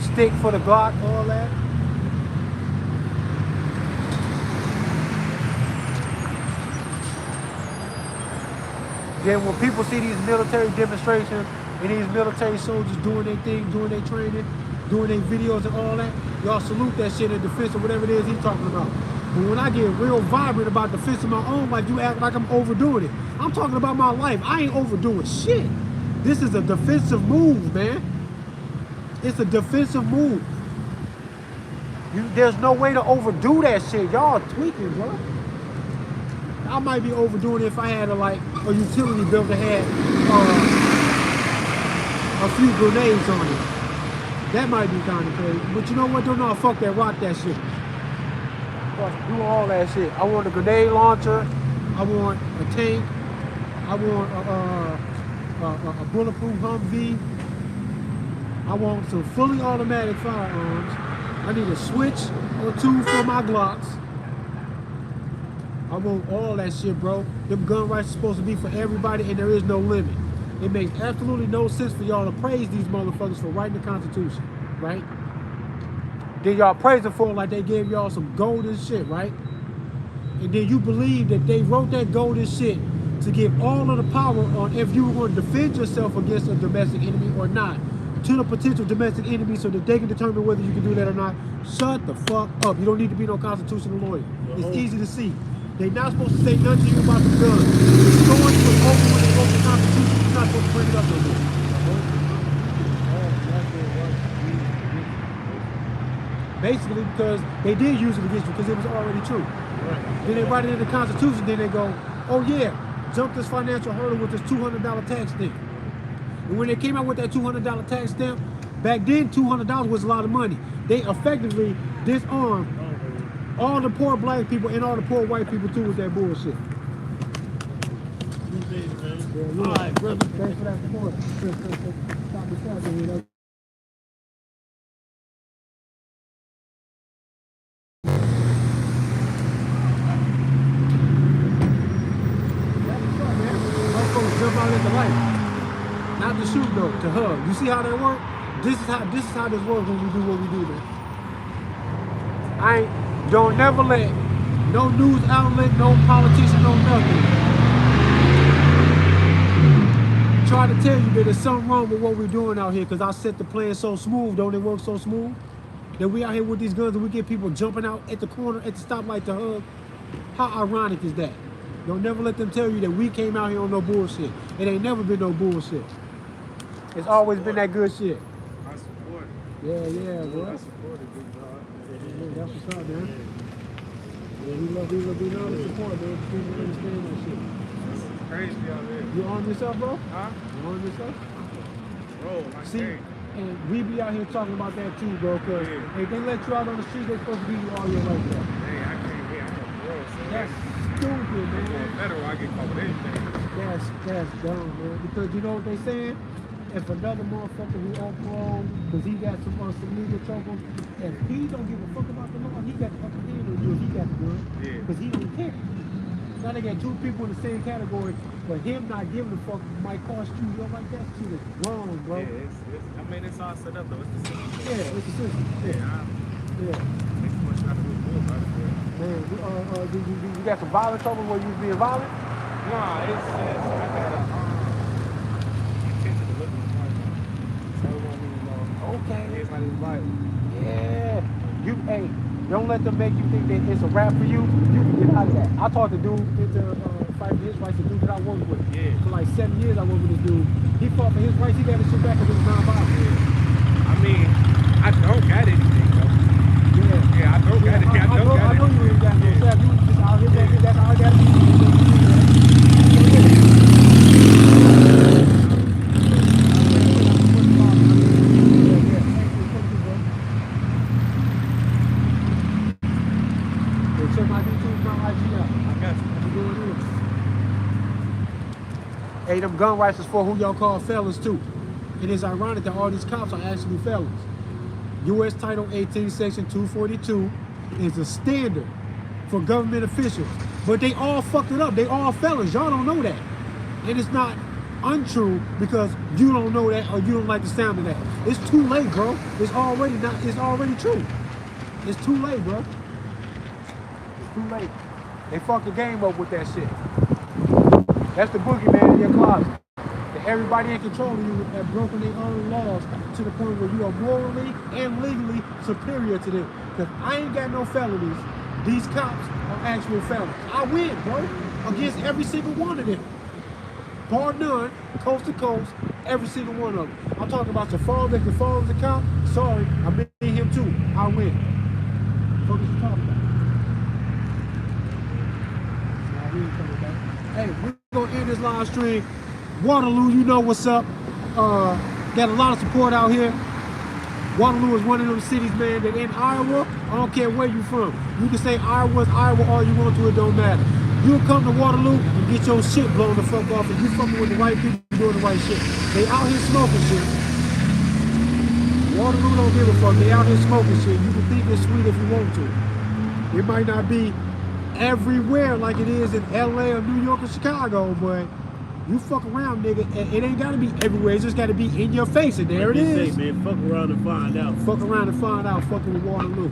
Stick for the Glock, all that. Then when people see these military demonstrations and these military soldiers doing their thing, doing their training, doing their videos and all that, y'all salute that shit in defense of whatever it is he's talking about. But when I get real vibrant about defense of my own life, you act like I'm overdoing it. I'm talking about my life. I ain't overdoing shit. This is a defensive move, man. It's a defensive move. There's no way to overdo that shit. Y'all tweaking, bro. I might be overdoing it if I had a utility belt that had a few grenades on it. That might be kind of crazy. But you know what? Don't know. Fuck that. Rock that shit. Fuck, do all that shit. I want a grenade launcher. I want a tank. I want a bulletproof Humvee. I want some fully automatic firearms. I need a switch or two for my Glocks. I want all that shit, bro. Them gun rights are supposed to be for everybody, and there is no limit. It makes absolutely no sense for y'all to praise these motherfuckers for writing the Constitution, right? Then y'all praise them for it like they gave y'all some golden shit, right? And then you believe that they wrote that golden shit to give all of the power on if you were going to defend yourself against a domestic enemy or not to the potential domestic enemy so that they can determine whether you can do that or not. Shut the fuck up. You don't need to be no constitutional lawyer. It's easy to see. They're not supposed to say nothing to you about the guns. The story was over when they wrote the Constitution. You're not supposed to bring it up no more. Basically because they did use it against you because it was already true. Right. Then they write it in the Constitution, then they go, oh yeah, jump this financial hurdle with this $200 tax stamp. And when they came out with that $200 tax stamp, back then $200 was a lot of money. They effectively disarmed all the poor black people and all the poor white people too with that bullshit. Yeah. All right, brother. Thanks for that support. Stop the talking, you know. Jump out at the light. Not to shoot though, to hug. You see how that works? This is how this works when we do what we do, man. Don't never let no news outlet, no politician, no nothing try to tell you that there's something wrong with what we're doing out here because I set the plan so smooth, don't it work so smooth? That we out here with these guns and we get people jumping out at the corner at the stoplight to hug. How ironic is that? Don't never let them tell you that we came out here on no bullshit. It ain't never been no bullshit. It's always been that good shit. I support it. Yeah, bro. I support it, big dog. That's what's up, man. Yeah, we love the support, man. People understand that shit. This is crazy out there. You arm yourself, bro? Huh? You arm yourself? Bro, my See, game. and we be out here talking about that too, bro, because if they let you out on the street, they're supposed to give you all your rights back. Hey, I can't be. I'm a bro, so That's stupid, man. going federal, I get caught with anything. That's dumb, man. Because you know what they saying? If another motherfucker who on parole, because he got some legal trouble, if he don't give a fuck about the law, he got the upper hand on you if he got the gun. Yeah. Because he don't care. Now they got two people in the same category, but him not giving a fuck might cost you. You know, like that shit is wrong, bro. Yeah, I mean, it's all set up though. It's the system. Yeah, it's a system. Yeah. Make too much out of it. Man, you got some violent trouble where you was being violent? Nah, it's I got a intention to look at my life. So it won't really long. Okay. Everybody was violent. Yeah. Hey, don't let them make you think that it's a rap for you. You can get out of that. I talked to dude into fight for his rights, a dude that I worked with. Yeah. For like 7 years I worked with this dude. He fought for his rights, he got his shit back because it was non-violent. Yeah. I mean, I don't got anything though. Yeah, I don't got it. I know you ain't got no self. You just out here, that's all I got to do. Check my YouTube, my IG out. I got you. Hey, them gun rights is for who y'all call felons too. It is ironic that all these cops are actually felons. U.S. Title 18, Section 242 is a standard for government officials. But they all fucked it up. They all felons. Y'all don't know that. And it's not untrue because you don't know that or you don't like the sound of that. It's too late, bro. It's already true. It's too late, bro. It's too late. They fucked the game up with that shit. That's the boogeyman in your closet. That everybody in control of you have broken their own laws to the point where you are morally and legally superior to them. Because I ain't got no felonies. These cops are actual felons. I win, bro, against every single one of them. Bar none, coast to coast, every single one of them. I'm talking about Safari, if Safari's a cop, sorry, I mean him too. I win. What are you talking about? Hey, we're gonna end this live stream. Waterloo, you know what's up. Got a lot of support out here. Waterloo is one of those cities, man, that in Iowa, I don't care where you from. You can say Iowa's Iowa all you want to, it don't matter. You'll come to Waterloo and get your shit blown the fuck off and you fucking with the right people doing the right shit. They out here smoking shit. Waterloo don't give a fuck. They out here smoking shit. You can think it's sweet if you want to. It might not be everywhere like it is in LA or New York or Chicago, but you fuck around, nigga. It ain't gotta be everywhere. It just gotta be in your face, and there Like it they is. say, man, fuck around and find out. Fuck around and find out. Fucking with Waterloo.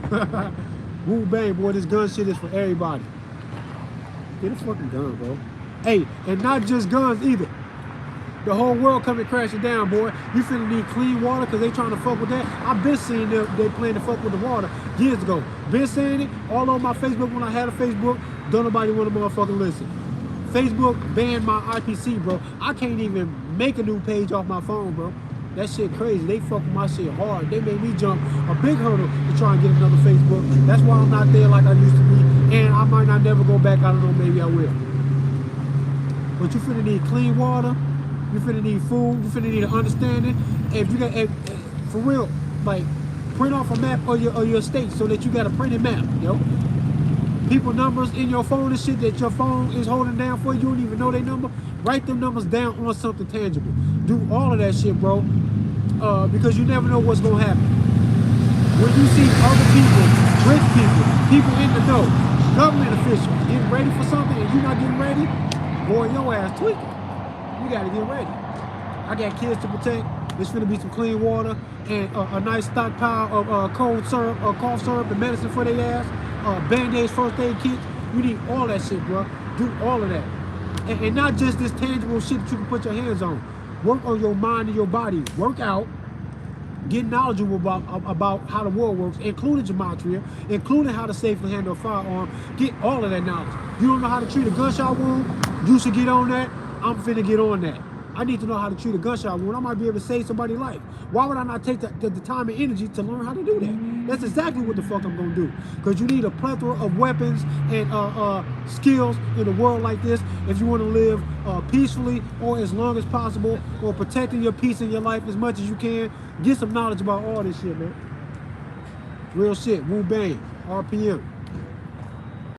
Woo bang, boy. This gun shit is for everybody. Get a fucking gun, bro. Hey, and not just guns either. The whole world coming crashing down, boy. You finna need clean water because they trying to fuck with that. I've been seeing them, they plan to fuck with the water years ago. Been saying it all on my Facebook when I had a Facebook. Don't nobody want to motherfucking listen. Facebook banned my IPC, bro. I can't even make a new page off my phone, bro. That shit crazy. They fuck with my shit hard. They made me jump a big hurdle to try and get another Facebook. That's why I'm not there like I used to be. And I might not never go back. I don't know, maybe I will. But you finna need clean water. You finna need food. You finna need an understanding. If you got, for real, like, print off a map of your state so that you got a printed map, yo. People numbers in your phone and shit that your phone is holding down for you. You don't even know their number. Write them numbers down on something tangible. Do all of that shit, bro. Because you never know what's gonna happen. When you see other people, rich people in the know, government officials getting ready for something and you not getting ready, boy, your ass tweaking. You gotta get ready. I got kids to protect. There's gonna be some clean water and a nice stockpile of cold syrup, cough syrup, and medicine for their ass. Band-aids, first aid kits. You need all that shit, bro. Do all of that. And not just this tangible shit that you can put your hands on. Work on your mind and your body. Work out. Get knowledgeable about how the world works, including gematria, including how to safely handle a firearm. Get all of that knowledge. You don't know how to treat a gunshot wound? You should get on that. I'm finna get on that. I need to know how to treat a gunshot wound. I might be able to save somebody's life. Why would I not take the time and energy to learn how to do that? That's exactly what the fuck I'm gonna do. Because you need a plethora of weapons and skills in a world like this if you want to live peacefully or as long as possible, or protecting your peace and your life as much as you can. Get some knowledge about all this shit, man. Real shit. Woo bang. RPM.